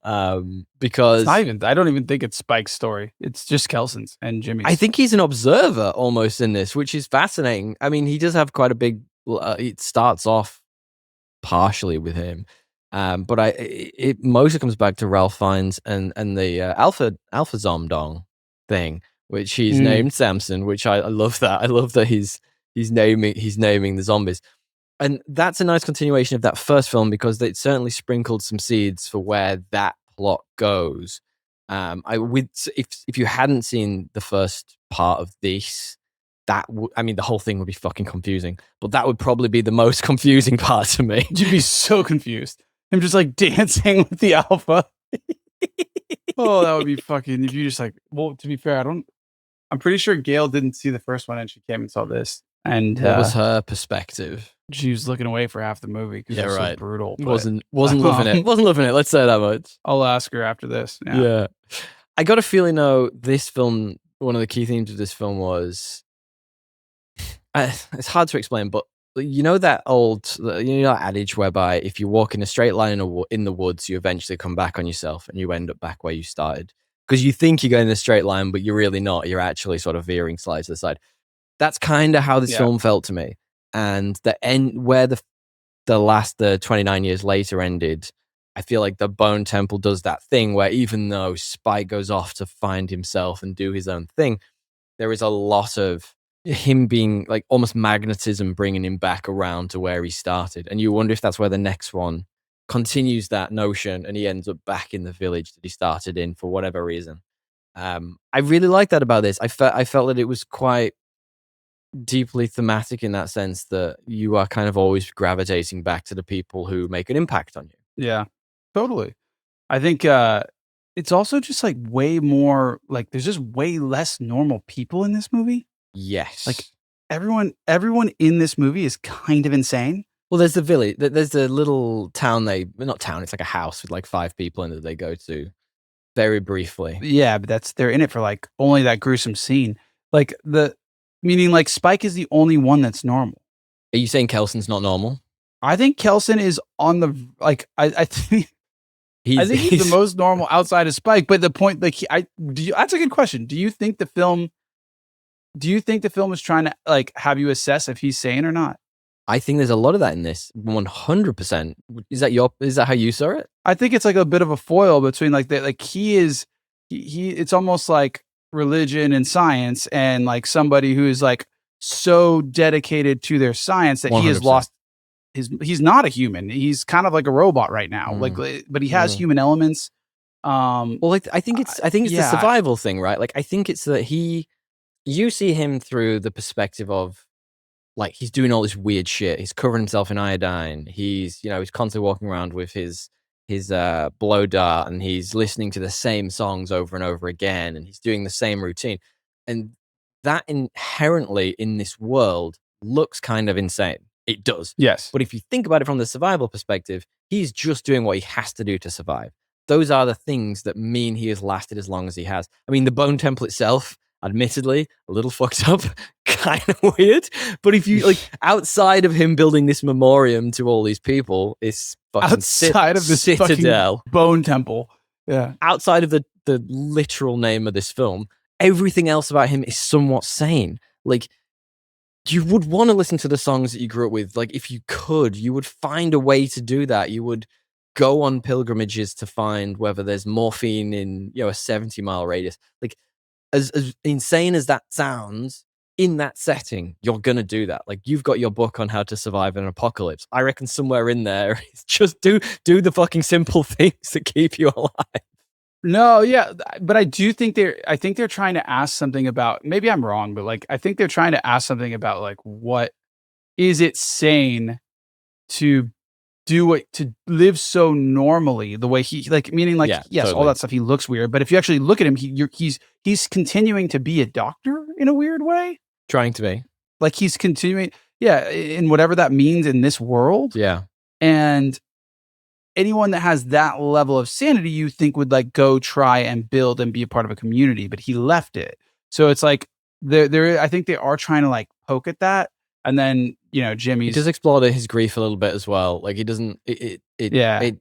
because I don't even think it's Spike's story. It's just Kelson's and Jimmy's. I think he's an observer almost in this, which is fascinating. I mean, he does have quite a big. It starts off partially with him. But it mostly comes back to Ralph Fiennes and the Alpha Zomdong thing, which he's named Samson, which I love that. I love that he's he's naming the zombies. And that's a nice continuation of that first film because it certainly sprinkled some seeds for where that plot goes. If you hadn't seen the first part of this, the whole thing would be fucking confusing. But that would probably be the most confusing part to me. You'd be so confused. Him just like dancing with the alpha. Oh, that would be fucking. If you just like, well, to be fair, I'm pretty sure Gail didn't see the first one and she came and saw this. And what was her perspective? She was looking away for half the movie because it was so brutal. Wasn't loving it. Wasn't loving it. Let's say that much. I'll ask her after this. Yeah. I got a feeling though, this film, one of the key themes of this film was, it's hard to explain, but you know that adage whereby if you walk in a straight line in the woods, you eventually come back on yourself and you end up back where you started. Because you think you're going in a straight line, but you're really not. You're actually sort of veering slightly to the side. That's kind of how this film felt to me. And the end where the 29 years later ended, I feel like the Bone Temple does that thing where even though Spike goes off to find himself and do his own thing, there is a lot of him being like almost magnetism bringing him back around to where he started. And you wonder if that's where the next one continues that notion and he ends up back in the village that he started in for whatever reason. I really like that about this. I felt that it was quite deeply thematic in that sense that you are kind of always gravitating back to the people who make an impact on you. Yeah, totally. I think it's also just like way more like there's just way less normal people in this movie. Yes. Like everyone in this movie is kind of insane. Well, there's the village. There's the little town not town. It's like a house with like 5 people in it that they go to very briefly. Yeah, but they're in it for like only that gruesome scene. Like meaning like Spike is the only one that's normal. Are you saying Kelson's not normal? I think Kelson is on the like. I think he's the most normal outside of Spike. But the point, like, that's a good question. Do you think the film is trying to like have you assess if he's sane or not? I think there's a lot of that in this. 100%. Is that how you saw it? I think it's like a bit of a foil between like it's almost like religion and science and like somebody who is like so dedicated to their science that 100%. He has lost he's not a human. He's kind of like a robot right now. Like, but he has human elements. Well, like, I think it's the survival thing, right? Like, I think it's that you see him through the perspective of like, he's doing all this weird shit. He's covering himself in iodine. He's constantly walking around with his blow dart and he's listening to the same songs over and over again. And he's doing the same routine. And that inherently in this world looks kind of insane. It does. Yes. But if you think about it from the survival perspective, he's just doing what he has to do to survive. Those are the things that mean he has lasted as long as he has. I mean, the Bone Temple itself, admittedly, a little fucked up, kind of weird. But if you, like, outside of him building this memoriam to all these people, it's fucking outside of this citadel. Bone Temple. Yeah. Outside of the literal name of this film, everything else about him is somewhat sane. Like, you would want to listen to the songs that you grew up with. Like, if you could, you would find a way to do that. You would go on pilgrimages to find whether there's morphine in, a 70-mile radius. Like, as insane as that sounds, in that setting, you're going to do that. Like, you've got your book on how to survive an apocalypse. I reckon somewhere in there, it's just do the fucking simple things that keep you alive. No, yeah, but I think they're trying to ask something about, maybe I'm wrong, but like, I think they're trying to ask something about like, what is it sane to live so normally the way he, like, meaning like, yes, totally. All that stuff, he looks weird, but if you actually look at him, he's continuing to be a doctor in a weird way. Trying to be. Like, he's continuing, in whatever that means in this world. Yeah. And anyone that has that level of sanity, you think would like go try and build and be a part of a community, but he left it. So it's like I think they are trying to like poke at that. And then, Jimmy's just explore his grief a little bit as well. Like, he doesn't,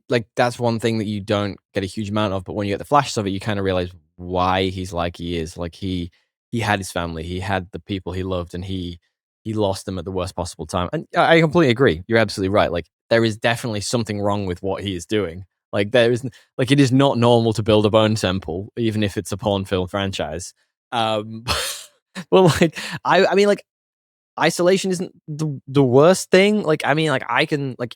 like, that's one thing that you don't get a huge amount of, but when you get the flashes of it, you kind of realize why he's like he is. Like, he had his family, he had the people he loved, and he lost them at the worst possible time. And I completely agree. You're absolutely right. Like, there is definitely something wrong with what he is doing. Like, it is not normal to build a Bone Temple, even if it's a porn film franchise. Well, like, I mean, like, isolation isn't the worst thing. Like, I mean, like I can like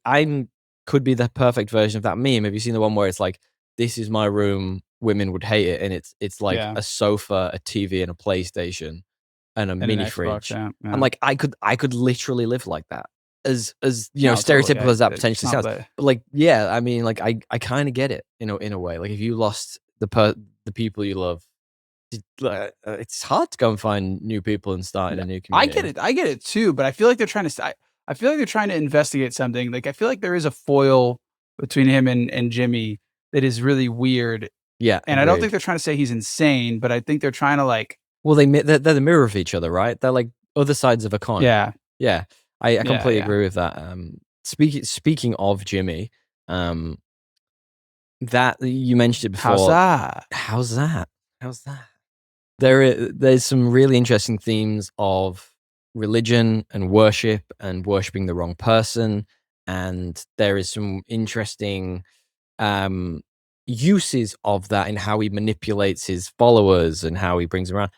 I'm could be the perfect version of that meme. Have you seen the one where it's like, this is my room, women would hate it, and it's like a sofa, a TV, and a PlayStation, and a mini fridge. Yeah. I'm like, I could literally live like that. As you know, stereotypical as that potentially sounds. But like, yeah, I mean, like I kind of get it, in a way. Like if you lost the people you love, it's hard to go and find new people and start in a new community. I get it too, but I feel like they're trying to. I feel like they're trying to investigate something. Like I feel like there is a foil between him and Jimmy that is really weird. Yeah, and agreed. I don't think they're trying to say he's insane, but I think they're trying to like. Well, they're the mirror of each other, right? They're like other sides of a coin. Yeah. I completely agree with that. Speaking of Jimmy, that you mentioned it before. HOWZAT? There's some really interesting themes of religion and worship and worshiping the wrong person, and there is some interesting uses of that in how he manipulates his followers and how he brings them around.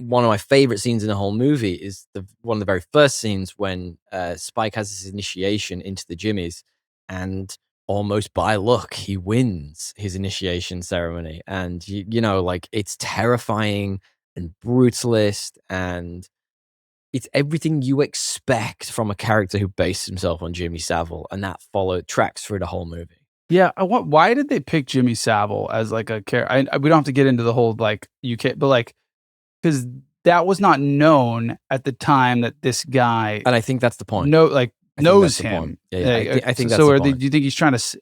One of my favorite scenes in the whole movie is one of the very first scenes when Spike has his initiation into the Jimmies, and almost by luck he wins his initiation ceremony. And you know, like, it's terrifying and brutalist, and it's everything you expect from a character who based himself on Jimmy Savile, and that tracks through the whole movie. Yeah, why did they pick Jimmy Savile as like a character? We don't have to get into the whole like UK, but like, because that was not known at the time that this guy, and I think that's the point. Knows him. Yeah, I think that's so. The point. Do you think he's trying to?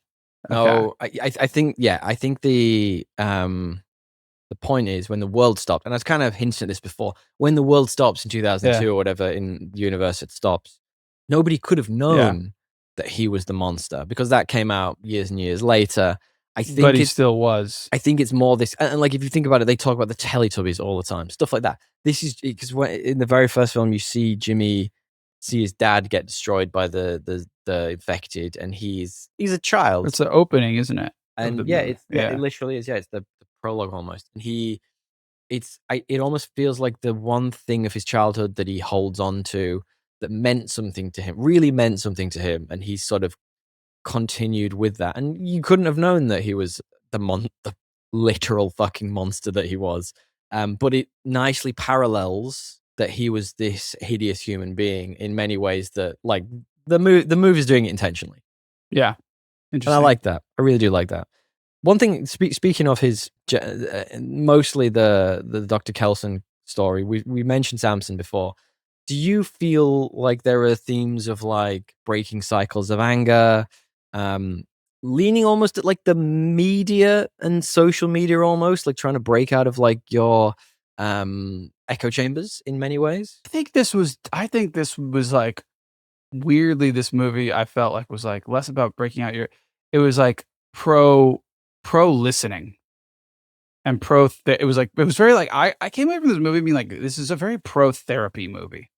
No, I think the point is, when the world stopped, and I was kind of hinting at this before, when the world stops in 2002 or whatever, in the universe it stops, nobody could have known that he was the monster, because that came out years and years later. I think, but he still was. I think it's more this, and like, if you think about it, they talk about the Teletubbies all the time, stuff like that. This is because in the very first film, you see Jimmy see his dad get destroyed by the infected, and he's a child. It's the opening, isn't it? And it literally is. Yeah, it's the prologue almost. And it almost feels like the one thing of his childhood that he holds on to that meant something to him, really meant something to him, and he's sort of continued with that. And you couldn't have known that he was the literal fucking monster that he was. But it nicely parallels that he was this hideous human being in many ways, that like the movie's doing it intentionally. Yeah. Interesting. And I like that. I really do like that. One thing, speaking of his, mostly the Dr. Kelson story, we mentioned Samson before. Do you feel like there are themes of like breaking cycles of anger, leaning almost at like the media and social media, almost like trying to break out of like your echo chambers in many ways? I think this was like, weirdly, this movie I felt like was like less about breaking out it was like pro listening and it was very like, I came away from this movie being like, this is a very pro therapy movie,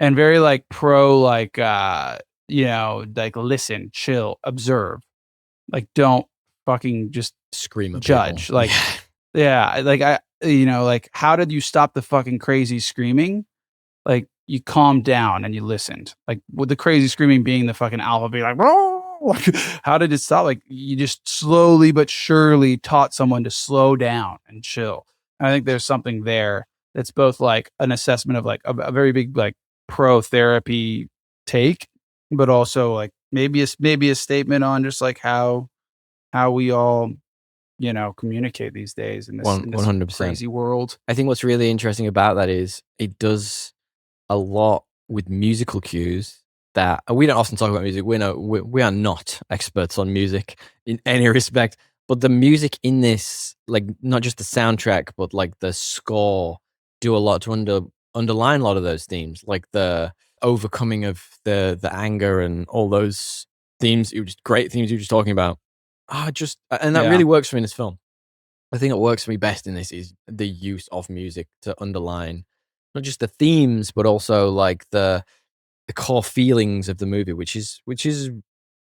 and very like pro like like listen, chill, observe, like don't fucking just scream at judge people. Like like how did you stop the fucking crazy screaming? Like, you calmed down and you listened. Like, with the crazy screaming being the fucking alpha being like, how did it stop? Like, you just slowly but surely taught someone to slow down and chill. And I think there's something there that's both like an assessment of like a very big like pro therapy take, but also like maybe a statement on just like how we all communicate these days in this 100% crazy world. I think what's really interesting about that is it does a lot with musical cues that we don't often talk about music. We are not experts on music in any respect, but the music in this, like not just the soundtrack, but like the score, do a lot to underline a lot of those themes, like the overcoming of the anger and all those themes. Great themes you were just talking about. And that really works for me in this film. I think what works for me best in this is the use of music to underline not just the themes, but also like the core feelings of the movie, which is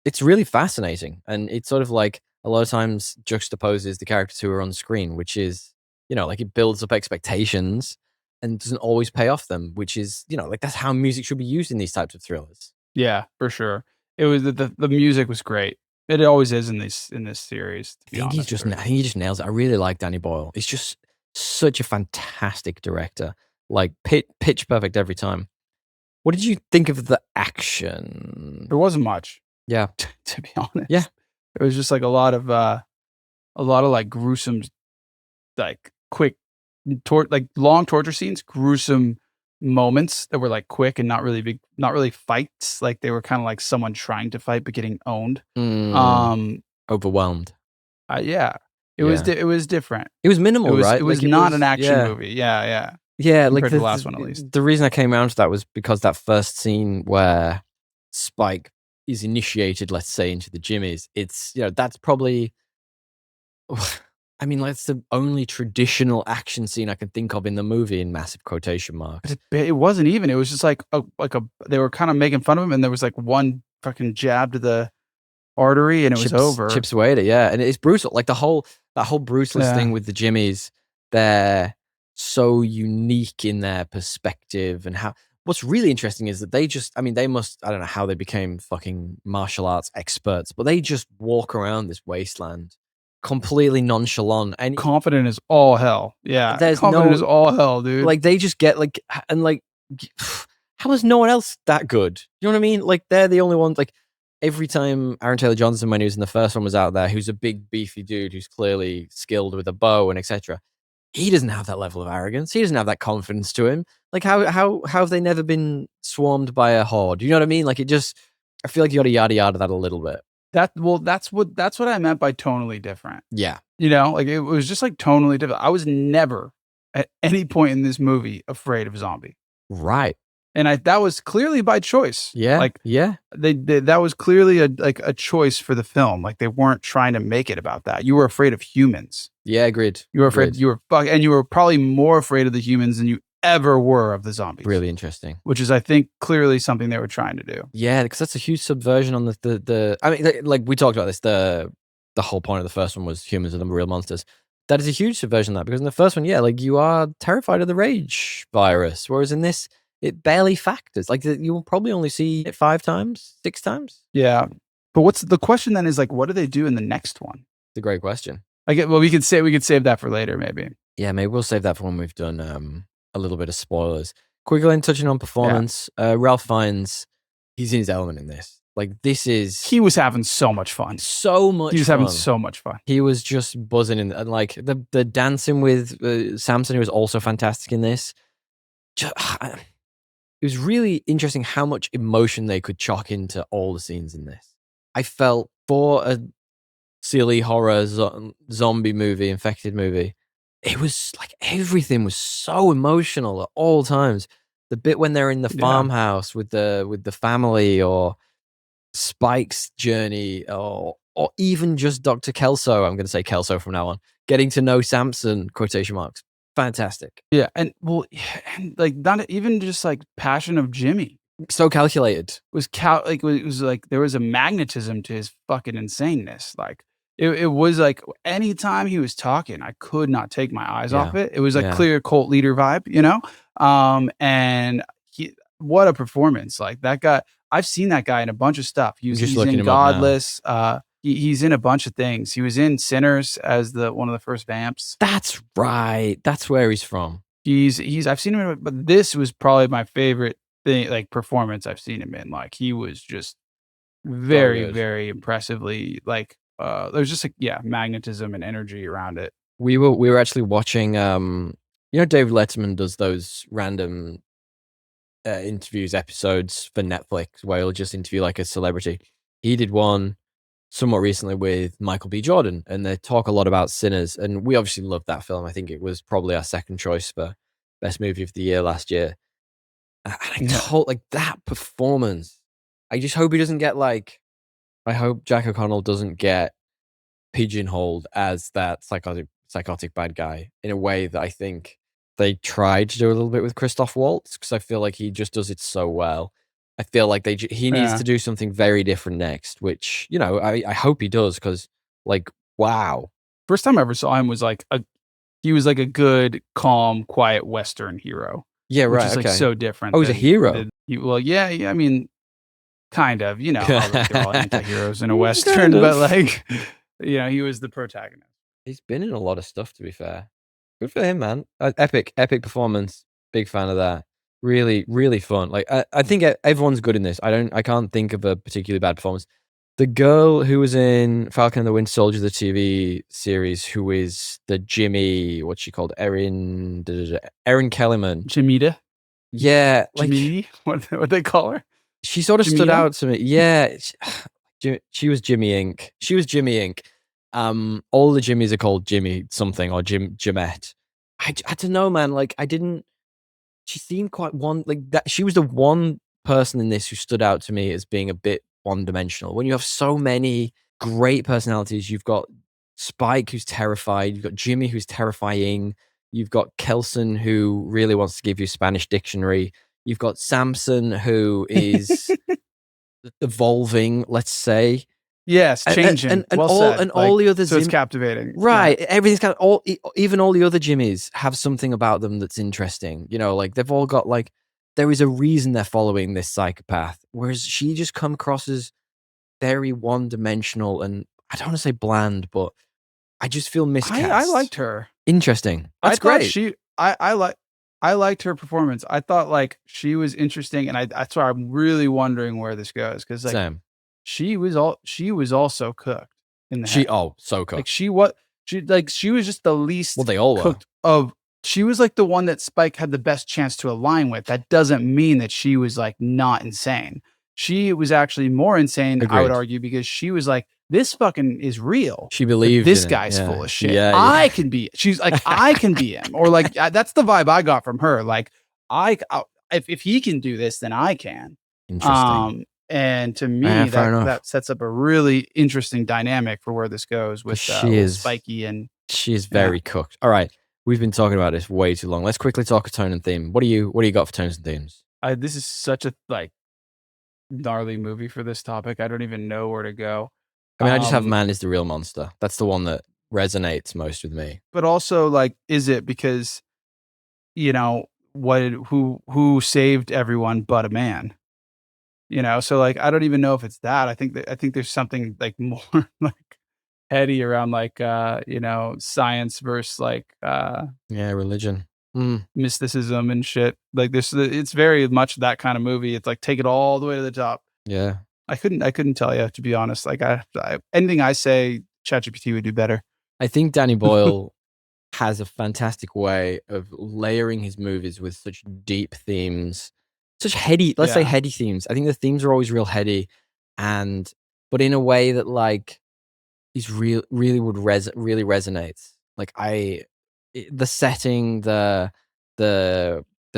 it's really fascinating. And it's sort of like a lot of times juxtaposes the characters who are on screen, which is, like, it builds up expectations, and doesn't always pay off them, which is, like that's how music should be used in these types of thrillers. Yeah, for sure. It was the music was great. It always is in this series. I think he just nails it. I really like Danny Boyle. He's just such a fantastic director. Like pitch perfect every time. What did you think of the action? There wasn't much. Yeah, to be honest. Yeah, it was just like a lot of like gruesome, like quick, like long torture scenes, gruesome moments that were like quick and not really big, not really fights. Like they were kind of like someone trying to fight but getting owned. Overwhelmed. Yeah, it was different. It was minimal, right? It was not an action movie. Yeah. Yeah, like the last one at least. The reason I came around to that was because that first scene where Spike is initiated, let's say, into the Jimmies, it's, that's probably, I mean, that's the only traditional action scene I can think of in the movie, in massive quotation marks. But it wasn't even. It was just like they were kind of making fun of him, and there was like one fucking jab to the artery, and it was over. Chips away at it, yeah. And it's brutal. Like that whole brutalist thing with the Jimmies, they're so unique in their perspective, and how. What's really interesting is that they must, I don't know how they became fucking martial arts experts, but they just walk around this wasteland completely nonchalant and confident as all hell. Yeah, there's confident as all hell, dude. Like they just get like, and like, how is no one else that good? You know what I mean? Like they're the only ones. Like every time Aaron Taylor Johnson, when he was in the first one, was out there, who's a big beefy dude who's clearly skilled with a bow and etc. He doesn't have that level of arrogance. He doesn't have that confidence to him. Like how have they never been swarmed by a horde? You know what I mean? Like I feel like you got to yada yada that a little bit. That's what I meant by tonally different. Yeah. Like it was just like tonally different. I was never at any point in this movie afraid of zombie. Right. And that was clearly by choice. Yeah. Like that was clearly a choice for the film. Like they weren't trying to make it about that. You were afraid of humans. Yeah, agreed. You were afraid. And you were probably more afraid of the humans than you ever were of the zombies. Really interesting. Which is, I think, clearly something they were trying to do. Yeah, because that's a huge subversion on the. I mean, like we talked about this. The whole point of the first one was humans are the real monsters. That is a huge subversion of that, because in the first one, like you are terrified of the rage virus, whereas in this, it barely factors. Like you will probably only see it 5 times, 6 times. Yeah, but what's the question then? Is like, what do they do in the next one? It's a great question. We could save that for later, maybe. Yeah, maybe we'll save that for when we've done a little bit of spoilers. Quickly touching on performance, Ralph Fiennes, he's in his element in this. Like he was having so much fun. Having so much fun. He was just buzzing and like the dancing with Samson, who was also fantastic in this. It was really interesting how much emotion they could chalk into all the scenes in this. I felt for a silly horror zombie movie, infected movie, it was like everything was so emotional at all times. The bit when they're in the farmhouse with the family, or Spike's journey, or even just Dr. Kelso, I'm going to say Kelso from now on, getting to know Samson, quotation marks. Fantastic. Yeah, and like not even just like passion of Jimmy. So calculated. It was like there was a magnetism to his fucking insaneness. Like it was like anytime he was talking, I could not take my eyes off it. It was like clear cult leader vibe, and what a performance. Like that guy, I've seen that guy in a bunch of stuff. He's in Godless. He's in a bunch of things. He was in Sinners as one of the first vamps. That's right. That's where he's from. I've seen him, but this was probably my favorite thing, like performance I've seen him in. Like he was just very, very impressively, like there's just magnetism and energy around it. We were actually watching David Letterman does those random interviews episodes for Netflix where he'll just interview like a celebrity. He did one somewhat recently with Michael B. Jordan, and they talk a lot about Sinners, and we obviously loved that film. I think it was probably our second choice for best movie of the year last year. And I told like that performance, I just hope he doesn't get I hope Jack O'Connell doesn't get pigeonholed as that psychotic bad guy in a way that I think they tried to do a little bit with Christoph Waltz, because I feel like he just does it so well. I feel like he needs to do something very different next, which, I hope he does, because, wow. First time I ever saw him was he was like a good, calm, quiet Western hero. Yeah, which right. is like so different. Oh, he's a hero. Well, yeah. I mean, kind of. You know, they're all anti-heroes in a Western, but like, he was the protagonist. He's been in a lot of stuff, to be fair. Good for him, man. Epic performance. Big fan of that. Really, really fun. Like, I think everyone's good in this. I can't think of a particularly bad performance. The girl who was in Falcon and the Winter Soldier, the TV series, who is the Jimmy, what's she called? Erin Kellyman. Jamita? Yeah. Like, what they call her? She sort of stood out to me. Yeah. She was Jimmy Inc. All the Jimmys are called Jimmy something or Jimette. I don't know, man. Like, she seemed quite that. She was the one person in this who stood out to me as being a bit one-dimensional. When you have so many great personalities, you've got Spike, who's terrified. You've got Jimmy, who's terrifying. You've got Kelson, who really wants to give you a Spanish dictionary. You've got Samson, who is evolving, let's say. Yes, changing. And all the others. So it's captivating. Right. Yeah. Everything's got even all the other Jimmys have something about them that's interesting. Like they've all got like, there is a reason they're following this psychopath. Whereas she just come across as very one-dimensional and I don't want to say bland, but I just feel miscast. I liked her. Interesting. That's great. I liked her performance. I thought like she was interesting, and that's why I'm really wondering where this goes because like Same. she was also cooked in the head. So cooked. Like she was just the least. Well, they all were. Cooked of. She was like the one that Spike had the best chance to align with. That doesn't mean that she was like not insane. She was actually more insane, Agreed. I would argue, because she was like, this fucking is real. She believed this guy's full of shit. She's like, I can be him. Or like, that's the vibe I got from her. Like, if he can do this, then I can. Interesting. And to me, that sets up a really interesting dynamic for where this goes with Spikey and she is very cooked. All right. We've been talking about this way too long. Let's quickly talk a tone and theme. What do you got for tones and themes? This is such a like gnarly movie for this topic. I don't even know where to go. I mean, I just have Man is the Real Monster. That's the one that resonates most with me. But also, like, is it because, who saved everyone but a man? So like, I don't even know if it's that. I think there's something like more like heady around like science versus like religion, mysticism and shit. Like this, it's very much that kind of movie. It's like take it all the way to the top. Yeah, I couldn't tell you, to be honest. Like anything I say, ChatGPT would do better. I think Danny Boyle has a fantastic way of layering his movies with such deep themes, such heady, say heady themes. I think the themes are always real heady, but in a way that like is really resonates. Like the setting, the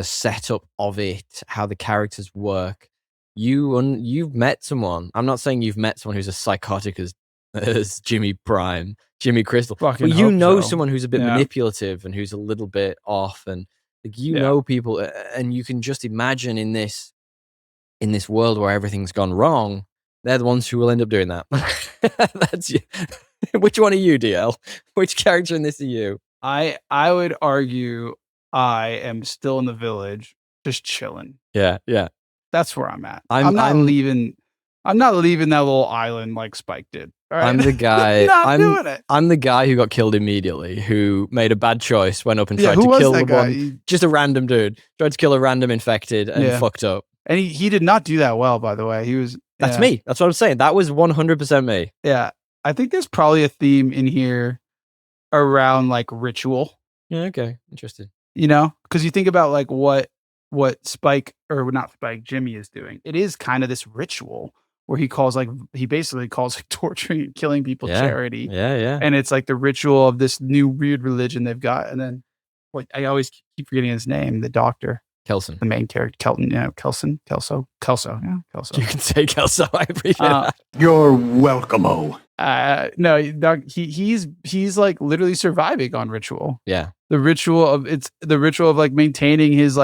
setup of it, how the characters work. You've met someone. I'm not saying you've met someone who's as psychotic as Jimmy Crystal. But you know someone who's a bit manipulative and who's a little bit off, and like know people, and you can just imagine in this world where everything's gone wrong, they're the ones who will end up doing that. That's you. Which one are you, DL? Which character in this are you? I would argue I am still in the village, just chilling. Yeah. That's where I'm at. I'm not leaving that little island like Spike did. All right? I'm the guy. Not doing it. I'm the guy who got killed immediately, who made a bad choice, went up and tried to kill the one. Just a random dude. Tried to kill a random infected and fucked up. And he did not do that well, by the way. He was. That's me. That's what I'm saying. That was 100% me. Yeah. I think there's probably a theme in here around like ritual. Yeah, okay. Interesting. Because you think about like what Spike, or not Spike, Jimmy is doing. It is kind of this ritual where he basically calls like torturing and killing people charity. Yeah. And it's like the ritual of this new weird religion they've got. And then I always keep forgetting his name, the doctor. Kelson. The main character, Kelson. Kelso. Yeah, Kelso. You can say Kelso. I appreciate that. You're welcome-o. No, he's like literally surviving on ritual. Yeah. The ritual of like maintaining his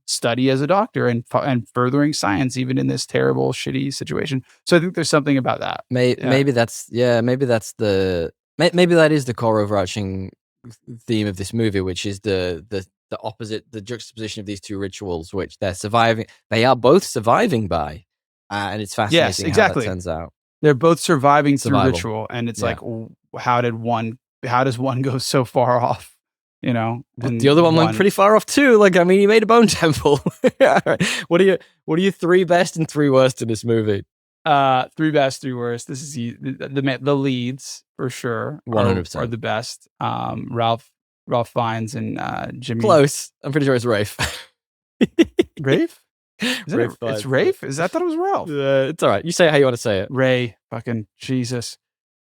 study as a doctor and furthering science even in this terrible, shitty situation. So I think there's something about that. Maybe that is the core overarching theme of this movie, which is the opposite, the juxtaposition of these two rituals, which they are both surviving by, and it's fascinating how that turns out. They're both surviving through ritual, and it's like, how does one go so far off? And the other one went pretty far off too. Like, I mean, he made a bone temple. What are your 3 best and 3 worst in this movie? 3 best, 3 worst. This is the leads for sure. 100% are the best. Ralph Fiennes and Jimmy. Close. I'm pretty sure it's Rafe. Rafe? It's Rafe? I thought it was Ralph. It's all right. You say it how you want to say it. Ray. Fucking Jesus.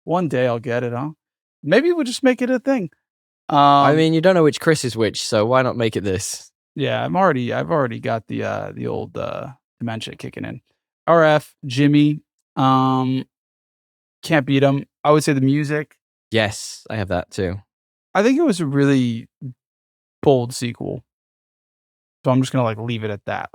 One day I'll get it, huh? Maybe we'll just make it a thing. I mean, you don't know which Chris is which, so why not make it this? Yeah, I've already got the old dementia kicking in. RF, Jimmy, can't beat him. I would say the music. Yes, I have that too. I think it was a really bold sequel. So I'm just gonna leave it at that.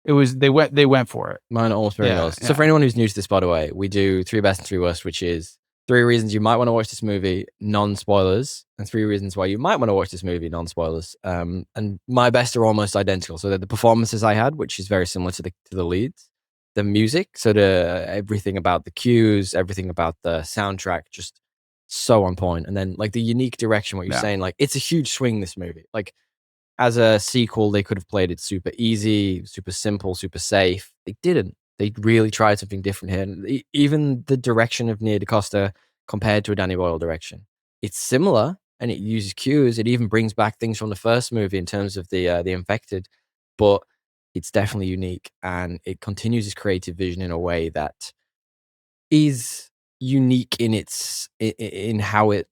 They went for it. Mine are almost very lost. So for anyone who's new to this, by the way, we do 3 best and 3 worst, which is 3 reasons you might want to watch this movie, non-spoilers, and 3 reasons why you might want to watch this movie, non-spoilers. And my best are almost identical. So they're the performances I had, which is very similar to the leads. The music, so everything about the cues, everything about the soundtrack, just so on point. And then the unique direction, what you're saying, it's a huge swing, this movie. As a sequel, they could have played it super easy, super simple, super safe. They didn't. They really tried something different here. And even the direction of Nia DaCosta compared to a Danny Boyle direction, it's similar, and it uses cues. It even brings back things from the first movie in terms of the Infected, but it's definitely unique, and it continues its creative vision in a way that is unique in how it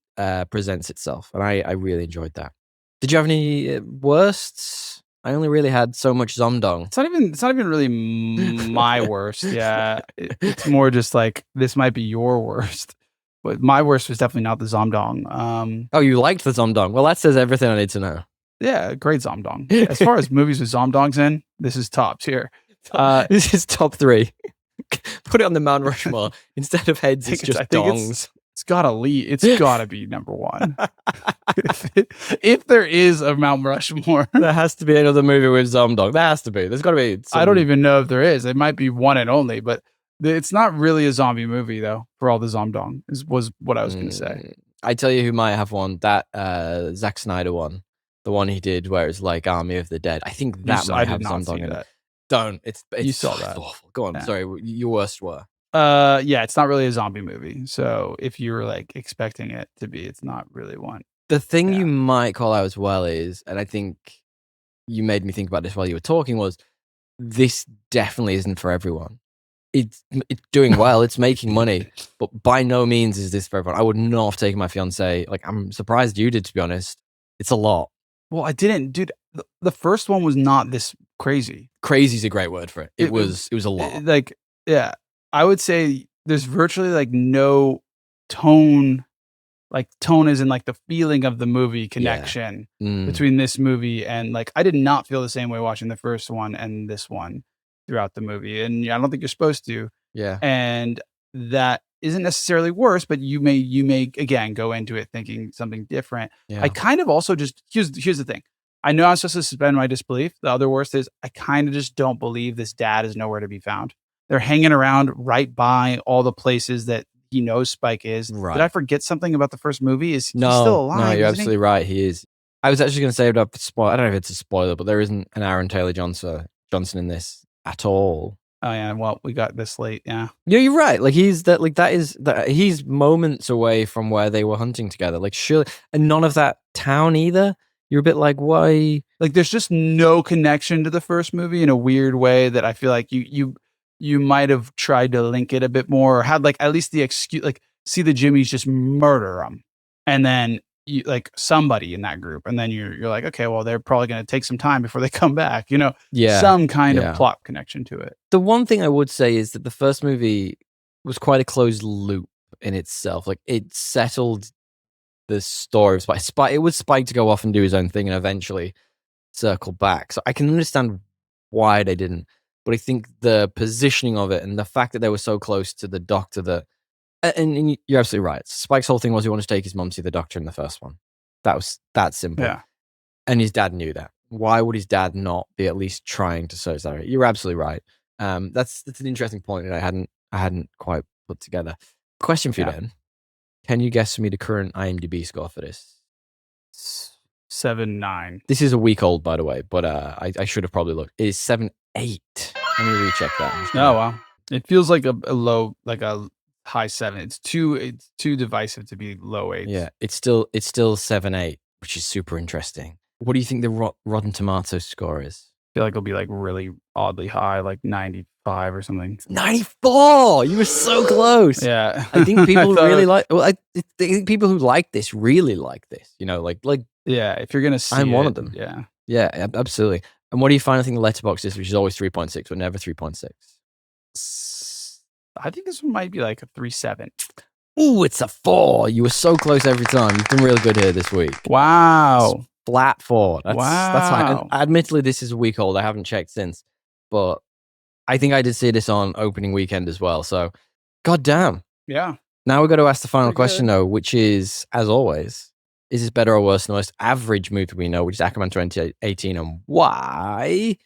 presents itself, and I really enjoyed that. Did you have any worsts? I only really had so much Zomdong. It's not even really my worst. Yeah, it's more just this might be your worst, but my worst was definitely not the Zomdong. Oh, you liked the Zomdong? Well, that says everything I need to know. Yeah, great Zomdong. As far as movies with Zomdongs in, this is top tier. This is top 3. Put it on the Mount Rushmore. Instead of heads, it's just dongs. It's gotta lead. It's gotta be number 1. if there is a Mount Rushmore, there has to be another movie with Zomdong. There has to be. There's got to be. I don't even know if there is. It might be one and only, but it's not really a zombie movie though. For all the Zomdong was what I was going to say. I tell you who might have one. That Zack Snyder one, the one he did where it's Army of the Dead. I think that might have Zomdong in it. Don't. It's you saw that. Awful. Go on. Yeah. Sorry, your worst were. Yeah, it's not really a zombie movie. So if you were expecting it to be, it's not really one. The thing you might call out as well is, and I think you made me think about this while you were talking, was this definitely isn't for everyone. It's doing well, it's making money, but by no means is this for everyone. I would not have taken my fiance. I'm surprised you did, to be honest. It's a lot. Well, I didn't, dude. The first one was not this crazy. Crazy is a great word for it. It was a lot. Yeah. I would say there's virtually no tone, tone is in the feeling of the movie connection between this movie and I did not feel the same way watching the first one and this one throughout the movie. And I don't think you're supposed to. Yeah. And that isn't necessarily worse, but you may again go into it thinking something different. Yeah. I kind of also just, here's the thing. I know I'm supposed to suspend my disbelief. The other worst is I kind of just don't believe this dad is nowhere to be found. They're hanging around right by all the places that he knows Spike is. Right. Did I forget something about the first movie? Is he still alive? No, you're absolutely right. He is. I was actually going to say about I don't know if it's a spoiler, but there isn't an Aaron Taylor Johnson in this at all. Oh yeah, well we got this late. Yeah, you're right. He's moments away from where they were hunting together. Surely, and none of that town either. You're a bit why? There's just no connection to the first movie in a weird way that I feel like you might have tried to link it a bit more, or had at least the excuse, see the Jimmies just murder them, and then you somebody in that group, and then you're okay, well they're probably going to take some time before they come back, some kind of plot connection to it. The one thing I would say is that the first movie was quite a closed loop in itself. It settled the story of Spike. It was Spike to go off and do his own thing and eventually circle back. So I can understand why they didn't. But I think the positioning of it and the fact that they were so close to the doctor and you're absolutely right. Spike's whole thing was he wanted to take his mom to see the doctor in the first one. That was that simple. Yeah. And his dad knew that. Why would his dad not be at least trying to search that? You're absolutely right. That's an interesting point that I hadn't quite put together. Question for you then. Can you guess me the current IMDb score for this? 7.9. This is a week old, by the way, but I should have probably looked. It is 7.8. Let me recheck that. Oh wow. It feels like a low, like a high 7. It's too divisive to be low 8. Yeah, it's still 7.8, which is super interesting. What do you think the Rotten Tomatoes score is? I feel like it'll be like really oddly high, like 95 or something. 94. You were so close. Yeah, I think people really like. Well, I think people who like this really like this. You know, like. Yeah, if you're gonna see, I'm one of them. Yeah. Yeah, absolutely. And what do you find? I think the letterbox is, which is always 3.6, but never 3.6. I think this one might be like a 3.7. Ooh, it's a 4. You were so close every time. You've done really good here this week. Wow. Flat 4. That's fine. And Wow. admittedly, this is a week old. I haven't checked since, but I think I did see this on opening weekend as well. So, goddamn. Yeah. Now we've got to ask the final Pretty question, good. though, which is, as always, is this better or worse than the most average movie we know, which is Aquaman 2018, and why?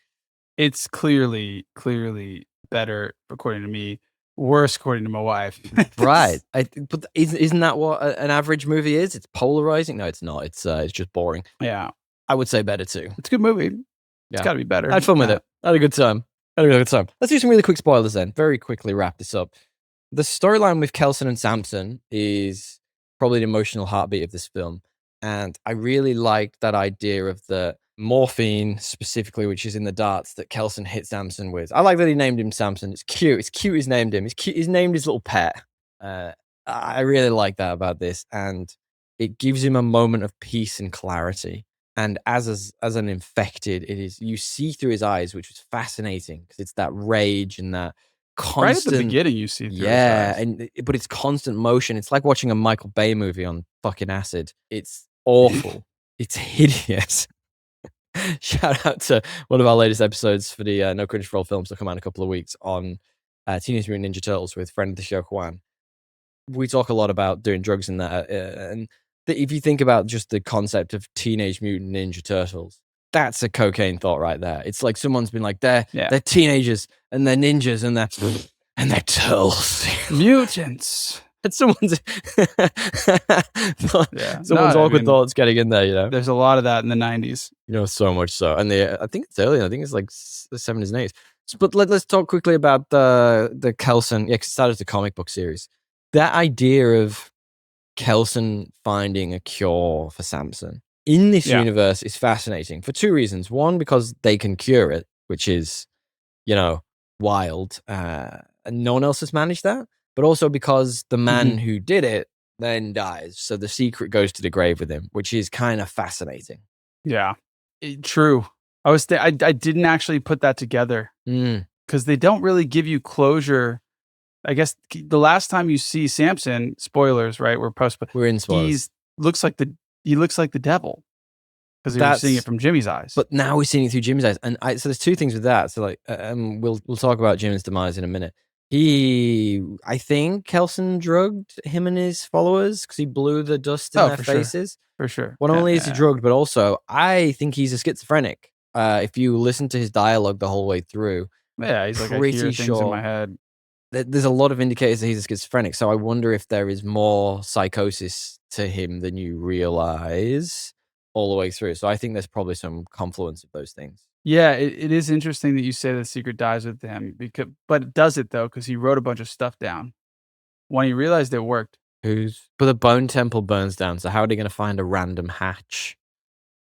It's clearly better according to me. Worse according to my wife. Right. But isn't that what an average movie is? It's polarizing. No, it's not. It's just boring. Yeah. I would say better too. It's a good movie. Yeah. It's got to be better. I had fun with it. I had a good time. Let's do some really quick spoilers then. Very quickly wrap this up. The storyline with Kelson and Samson is probably the emotional heartbeat of this film. And I really liked that idea of the morphine specifically, which is in the darts that Kelson hit Samson with. I like that he named him Samson. It's cute. It's cute he's named him. It's cute. He's named his little pet. I really like that about this. And it gives him a moment of peace and clarity. And as an infected, it is, you see through his eyes, which was fascinating because it's that rage and that constant. Right at the beginning, you see through his eyes. But it's constant motion. It's like watching a Michael Bay movie on fucking acid. It's awful. It's hideous. Shout out to one of our latest episodes for the No Credit for All films that come out in a couple of weeks on Teenage Mutant Ninja Turtles with friend of the show, Juan. We talk a lot about doing drugs in that. And if you think about just the concept of Teenage Mutant Ninja Turtles, that's a cocaine thought right there. It's like someone's been like, they're teenagers and they're ninjas and they're turtles. Mutants. Someone's awkward thoughts getting in there, you know. There's a lot of that in the 90s. You know, so much so. And I think it's early. I think it's like the 70s and 80s. But let's talk quickly about the Kelson. Yeah, it started as a comic book series. That idea of Kelson finding a cure for Samson in this universe is fascinating for two reasons. One, because they can cure it, which is, you know, wild. And no one else has managed that. But also because the man who did it then dies. So the secret goes to the grave with him, which is kind of fascinating. Yeah, true. I didn't actually put that together because they don't really give you closure. I guess the last time you see Samson, spoilers, right? We're in spoilers. He looks like the devil because you're seeing it from Jimmy's eyes. But now we're seeing it through Jimmy's eyes. And so there's two things with that. So like, we'll talk about Jimmy's demise in a minute. I think Kelson drugged him and his followers because he blew the dust in their faces. For sure. Not only is he drugged, but also I think he's a schizophrenic. If you listen to his dialogue the whole way through, he's like, I hear things in my head. There's a lot of indicators that he's a schizophrenic. So I wonder if there is more psychosis to him than you realize all the way through. So I think there's probably some confluence of those things. Yeah, it is interesting that you say the secret dies with him, but it does it though because he wrote a bunch of stuff down when he realized it worked. But the Bone Temple burns down, so how are they going to find a random hatch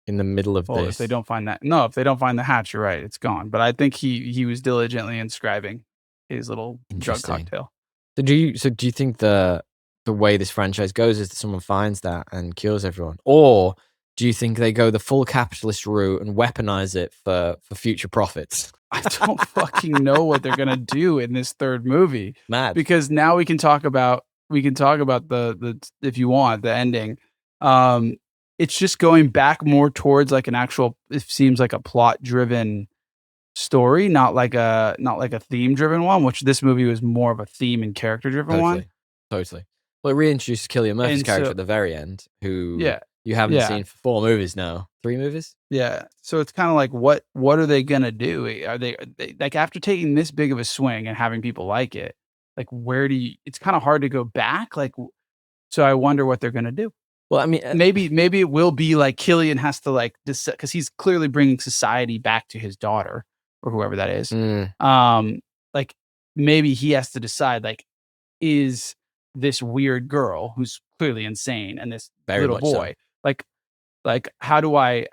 in the middle of this? If they don't find the hatch, you're right, it's gone. But I think he was diligently inscribing his little drug cocktail. So do you think the way this franchise goes is that someone finds that and cures everyone, or do you think they go the full capitalist route and weaponize it for future profits? I don't fucking know what they're gonna do in this third movie. Mad. Because now we can talk about the if you want the ending. It's just going back more towards like an actual. It seems like a plot driven story, not like a theme driven one. Which this movie was more of a theme and character driven one. Totally. Well, it reintroduces Cillian Murphy's character at the very end, who you haven't seen for 4 movies now. 3 movies? Yeah. So it's kind of like, what are they gonna do? Are they like, after taking this big of a swing and having people like it, like, where do you? It's kind of hard to go back. Like, so I wonder what they're gonna do. Well, I mean, maybe it will be like Killian has to like because he's clearly bringing society back to his daughter or whoever that is. Like maybe he has to decide, like, is this weird girl who's clearly insane and this little boy like how do I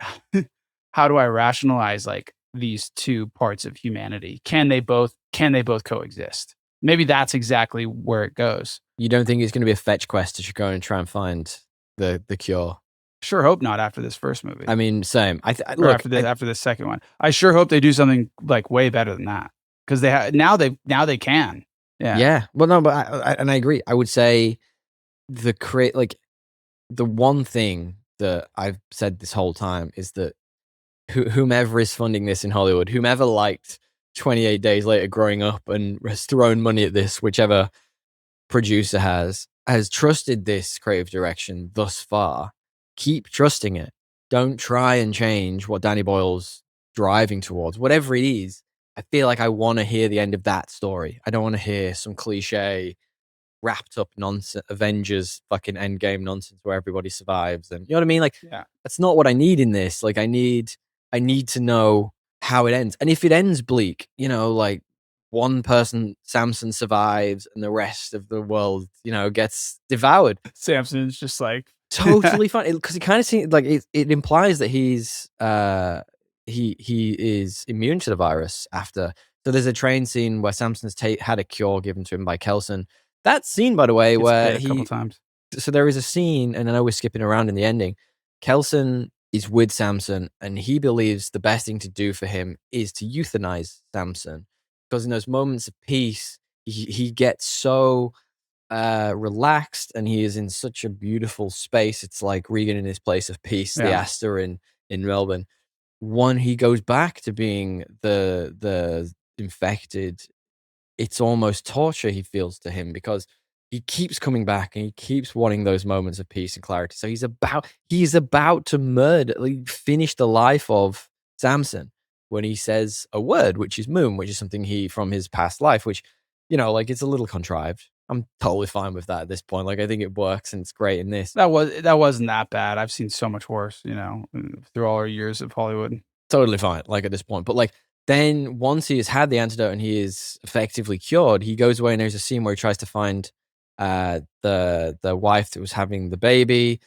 rationalize like these two parts of humanity? Can they both coexist? Maybe that's exactly where it goes. You don't think it's going to be a fetch quest to go and try and find the cure? Sure hope not after this first movie. I mean, same. After the second one, I sure hope they do something like way better than that, because now they can. Yeah. Well, no, but I agree. I would say the one thing that I've said this whole time is that whomever is funding this in Hollywood, whomever liked 28 Days Later growing up and has thrown money at this, whichever producer has trusted this creative direction thus far. Keep trusting it. Don't try and change what Danny Boyle's driving towards, whatever it is. I feel like I want to hear the end of that story. I don't want to hear some cliche wrapped up nonsense, Avengers fucking Endgame nonsense where everybody survives, and you know what I mean. Like, that's not what I need in this. Like, I need to know how it ends, and if it ends bleak, you know, like one person, Samson, survives, and the rest of the world, you know, gets devoured. Samson's just like totally fine, because it kind of seems like it implies that he's he is immune to the virus after. So there's a train scene where Samson's had a cure given to him by Kelson. That scene, by the way, where a couple times. So there is a scene, and I know we're skipping around in the ending. Kelson is with Samson, and he believes the best thing to do for him is to euthanize Samson, because in those moments of peace, he gets so relaxed, and he is in such a beautiful space. It's like Regan in his place of peace, the Astor in Melbourne. When he goes back to being the infected, it's almost torture he feels to him, because he keeps coming back and he keeps wanting those moments of peace and clarity. So he's about to murder, like, finish the life of Samson when he says a word, which is moon, which is something he from his past life, which, you know, like, it's a little contrived. I'm totally fine with that at this point. Like, I think it works and it's great in this. That wasn't that bad. I've seen so much worse, you know, through all our years of Hollywood. Totally fine, like, at this point. But, like, then once he has had the antidote and he is effectively cured, he goes away, and there's a scene where he tries to find the wife that was having the baby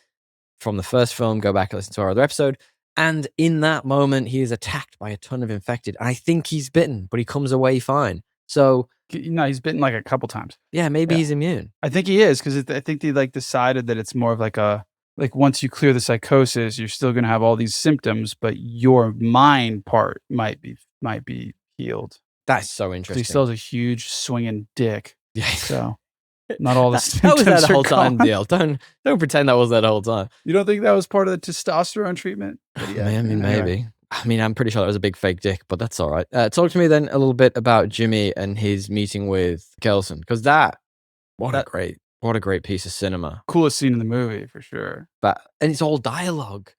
from the first film. Go back and listen to our other episode. And in that moment, he is attacked by a ton of infected. And I think he's bitten, but he comes away fine. So, you know, he's bitten like a couple times. Yeah, maybe he's immune. I think he is, because I think they like decided that it's more of like once you clear the psychosis, you're still going to have all these symptoms, but your mind part might be healed. That's so interesting. He still has a huge swinging dick. Yeah. So not all the that was symptoms that are whole gone. time deal. Don't pretend that was that whole time. You don't think that was part of the testosterone treatment? Yeah, I mean, maybe. I mean, I'm pretty sure that was a big fake dick, but that's all right. Talk to me then a little bit about Jimmy and his meeting with Kelson, because what a great piece of cinema. Coolest scene in the movie for sure. And it's all dialogue.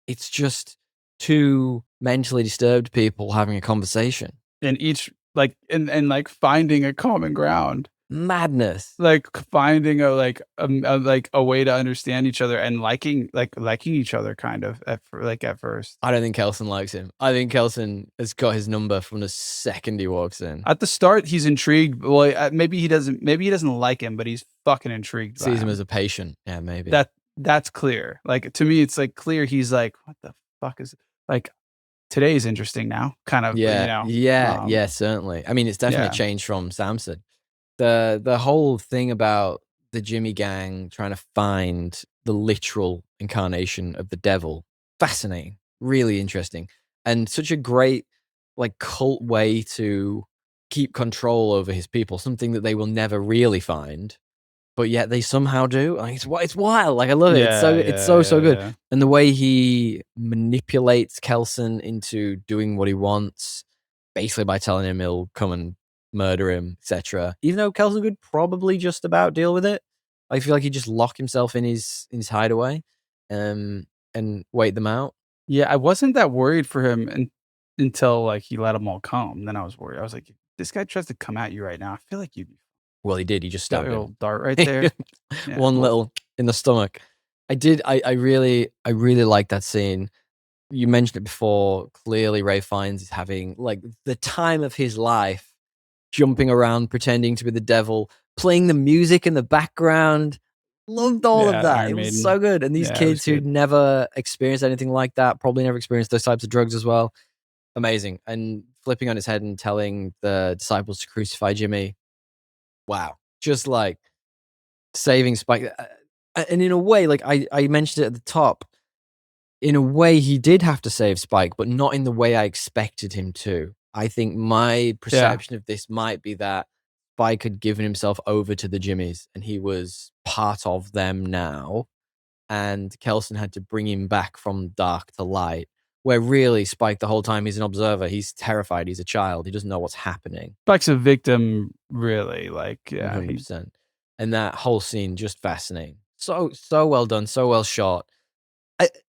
It's just two mentally disturbed people having a conversation, and each like and like finding a common ground. Madness. Like finding a way to understand each other and liking each other kind of at first. I don't think Kelson likes him. I think Kelson has got his number from the second he walks in. At the start, he's intrigued. Well, maybe he doesn't like him, but he's fucking intrigued. Sees him as a patient. Yeah, maybe. That's clear. Like, to me, it's like clear. He's like, what the fuck is like? Today's interesting now, kind of. Yeah, you know? Yeah, certainly. I mean, it's definitely changed from Samson. The whole thing about the Jimmy gang trying to find the literal incarnation of the devil, fascinating, really interesting, and such a great like cult way to keep control over his people, something that they will never really find, but yet they somehow do. Like, it's wild. Like, I love it. It's so good. Yeah. And the way he manipulates Kelson into doing what he wants, basically by telling him he'll come and murder him, etc. Even though Kelson could probably just about deal with it, I feel like he just locked himself in his hideaway. and wait them out. Yeah, I wasn't that worried for him until like he let them all come. Then I was worried. I was like, this guy tries to come at you right now. I feel like you Well, he did. He just got stabbed a him. little dart right there. Yeah, One little in the stomach. I really like that scene. You mentioned it before. Clearly, Ray Fiennes is having like the time of his life, jumping around, pretending to be the devil, playing the music in the background. Loved all of that. Iron It was Maiden. so good. And these Yeah, it kids was who'd good. never experienced anything like that, probably never experienced those types of drugs as well. Amazing. And flipping on his head and telling the disciples to crucify Jimmy. Wow. Just like saving Spike. And in a way, like I mentioned it at the top, in a way he did have to save Spike, but not in the way I expected him to. I think my perception of this might be that Spike had given himself over to the Jimmies and he was part of them now. And Kelson had to bring him back from dark to light, where really Spike the whole time he's an observer. He's terrified. He's a child. He doesn't know what's happening. Spike's a victim, really. Like, yeah. 100%. And that whole scene, just fascinating. So well done. So well shot.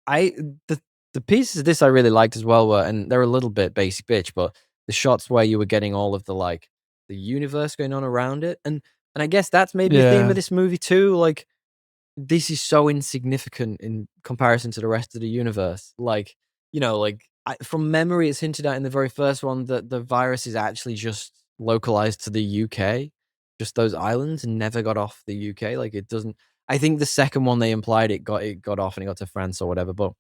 The pieces of this I really liked as well were, and they're a little bit basic bitch, but the shots where you were getting all of the like the universe going on around it, and I guess that's maybe a theme of this movie too. Like, this is so insignificant in comparison to the rest of the universe. Like, you know, like from memory, it's hinted at in the very first one that the virus is actually just localized to the UK, just those islands, and never got off the UK. Like, it doesn't. I think the second one they implied it got off and it got to France or whatever, but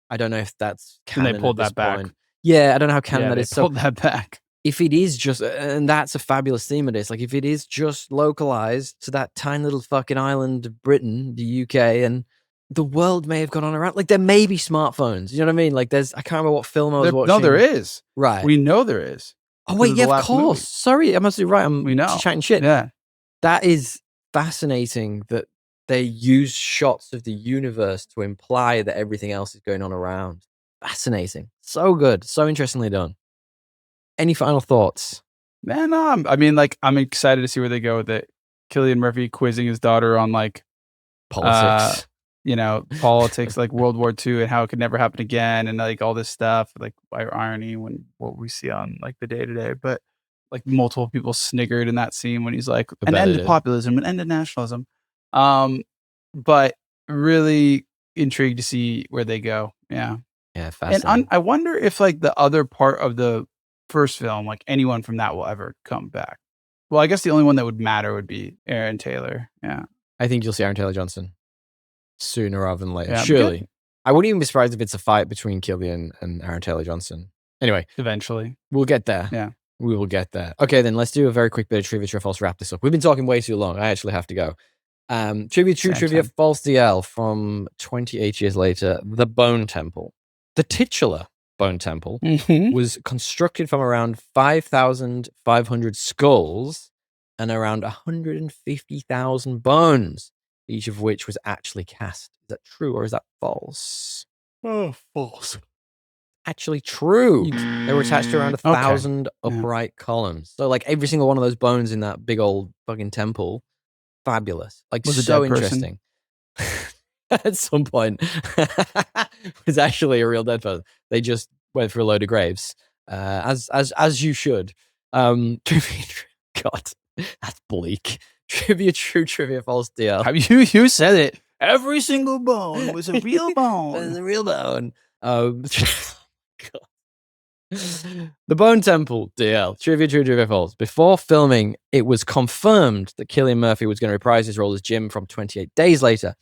I don't know if that's canon. And they pulled that back. Yeah, I don't know how canon that is. They pulled that back. If it is just, and that's a fabulous theme of this, like if it is just localized to that tiny little fucking island of Britain, the UK, and the world may have gone on around, like there may be smartphones, you know what I mean? Like I can't remember what film I was watching. No, there is. Right. We know there is. Oh wait, yeah, of course. Movie. Sorry, I'm absolutely right. We know. Chatting shit. Yeah. That is fascinating that they use shots of the universe to imply that everything else is going on around. Fascinating. So good. So interestingly done. Any final thoughts? Man, I mean, like, I'm excited to see where they go with it. Cillian Murphy quizzing his daughter on like politics, politics, like World War II and how it could never happen again, and like all this stuff, like irony when what we see on like the day to day. But like multiple people sniggered in that scene when he's like, an end to populism, an end to nationalism. But really intrigued to see where they go. Yeah, fascinating. And I wonder if like the other part of the first film, like anyone from that will ever come back. Well, I guess the only one that would matter would be Aaron Taylor. Yeah, I think you'll see Aaron Taylor Johnson sooner rather than later. Yeah, surely. I wouldn't even be surprised if it's a fight between Cillian and Aaron Taylor Johnson. Anyway, eventually we'll get there. Yeah, we will get there. Okay, then let's do a very quick bit of trivia, true or false. Wrap this up. We've been talking way too long. I actually have to go. Trivia, true, trivia, false DL from 28 years later. The Bone Temple, the titular Bone Temple, was constructed from around 5,500 skulls and around 150,000 bones, each of which was actually cast. Is that true or is that false? Oh, false. Actually true. They were attached to around 1,000 upright columns. So like every single one of those bones in that big old fucking temple, fabulous. Like, was so interesting. At some point, it was actually a real dead person. They just went through a load of graves, as you should. Trivia, God, that's bleak. Trivia, true, trivia, false DL. You said it. Every single bone was a real bone. It was a real bone. God. The Bone Temple DL. Trivia, true, trivia, false. Before filming, it was confirmed that Cillian Murphy was going to reprise his role as Jim from 28 Days Later.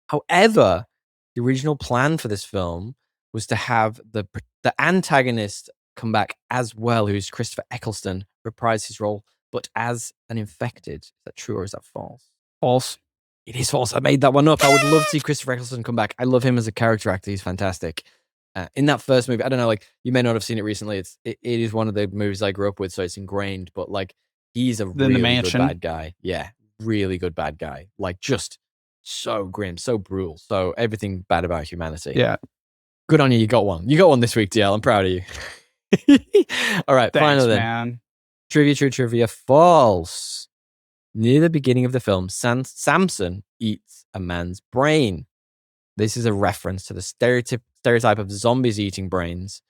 However, the original plan for this film was to have the antagonist come back as well, who's Christopher Eccleston, reprise his role, but as an infected. Is that true or is that false? False. It is false. I made that one up. I would love to see Christopher Eccleston come back. I love him as a character actor. He's fantastic. In that first movie, I don't know, like, you may not have seen it recently. It is one of the movies I grew up with, so it's ingrained, but like, he's a really good bad guy. Yeah, really good bad guy. Like, just so grim, so brutal, so everything bad about humanity. Yeah. Good on you. You got one. You got one this week, DL. I'm proud of you. All right, finally then. Man. Trivia, true, trivia, false. Near the beginning of the film, Samson eats a man's brain. This is a reference to the stereotype of zombies eating brains,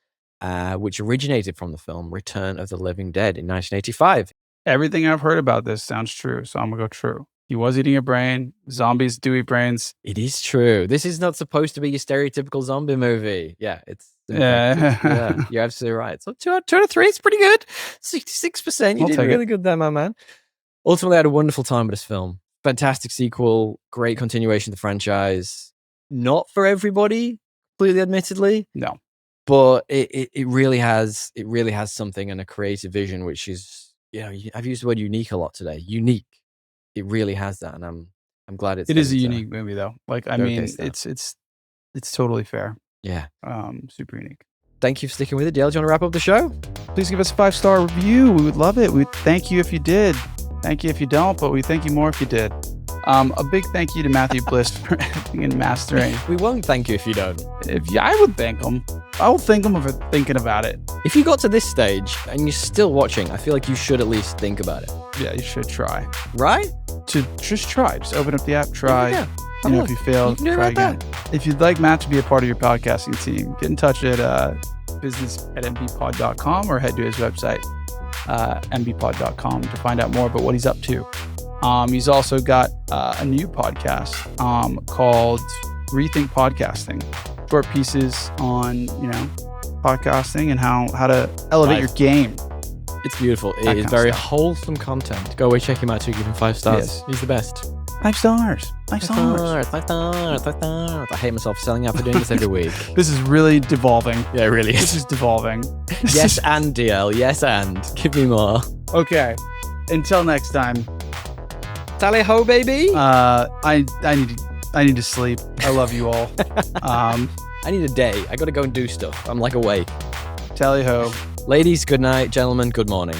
which originated from the film Return of the Living Dead in 1985. Everything I've heard about this sounds true, so I'm going to go true. He was eating a brain. Zombies do eat brains. It is true. This is not supposed to be your stereotypical zombie movie. Yeah, yeah, you're absolutely right. So 2 out of 3, it's pretty good. 66%. You did really good there, my man. Ultimately, I had a wonderful time with this film. Fantastic sequel. Great continuation of the franchise. Not for everybody, completely admittedly. No. But it really has something and a creative vision, which is, I've used the word unique a lot today. Unique. It really has that, and I'm glad it is a unique movie, though. Like, I mean, it's totally fair. Yeah. Super unique. Thank you for sticking with it. Dale, do you want to wrap up the show? Please give us a 5-star review. We would love it. We'd thank you if you did. Thank you if you don't, but we thank you more if you did. A big thank you to Matthew Bliss for editing and mastering. We won't thank you if you don't. I would thank him. I will thank him for thinking about it. If you got to this stage and you're still watching, I feel like you should at least think about it. Yeah, you should try. Right? Just try. Just open up the app, try. Yeah. If you fail, try again. If you'd like Matt to be a part of your podcasting team, get in touch at business@mbpod.com or head to his website, mbpod.com, to find out more about what he's up to. He's also got a new podcast called Rethink Podcasting. Short pieces on, podcasting and how to elevate your game. It's beautiful. It is very wholesome content. Go away, check him out too. Give him 5 stars. Yes. He's the best. 5 stars. 5 stars. 5 stars. 5 stars. I hate myself for selling out for doing this every week. This is really devolving. Yeah, it really is. This is devolving. Yes, and DL. Yes, and. Give me more. Okay. Until next time. Tally ho, baby. I need to sleep. I love you all. I need a day. I got to go and do stuff. I'm like awake. Tally ho. Ladies, good night. Gentlemen, good morning.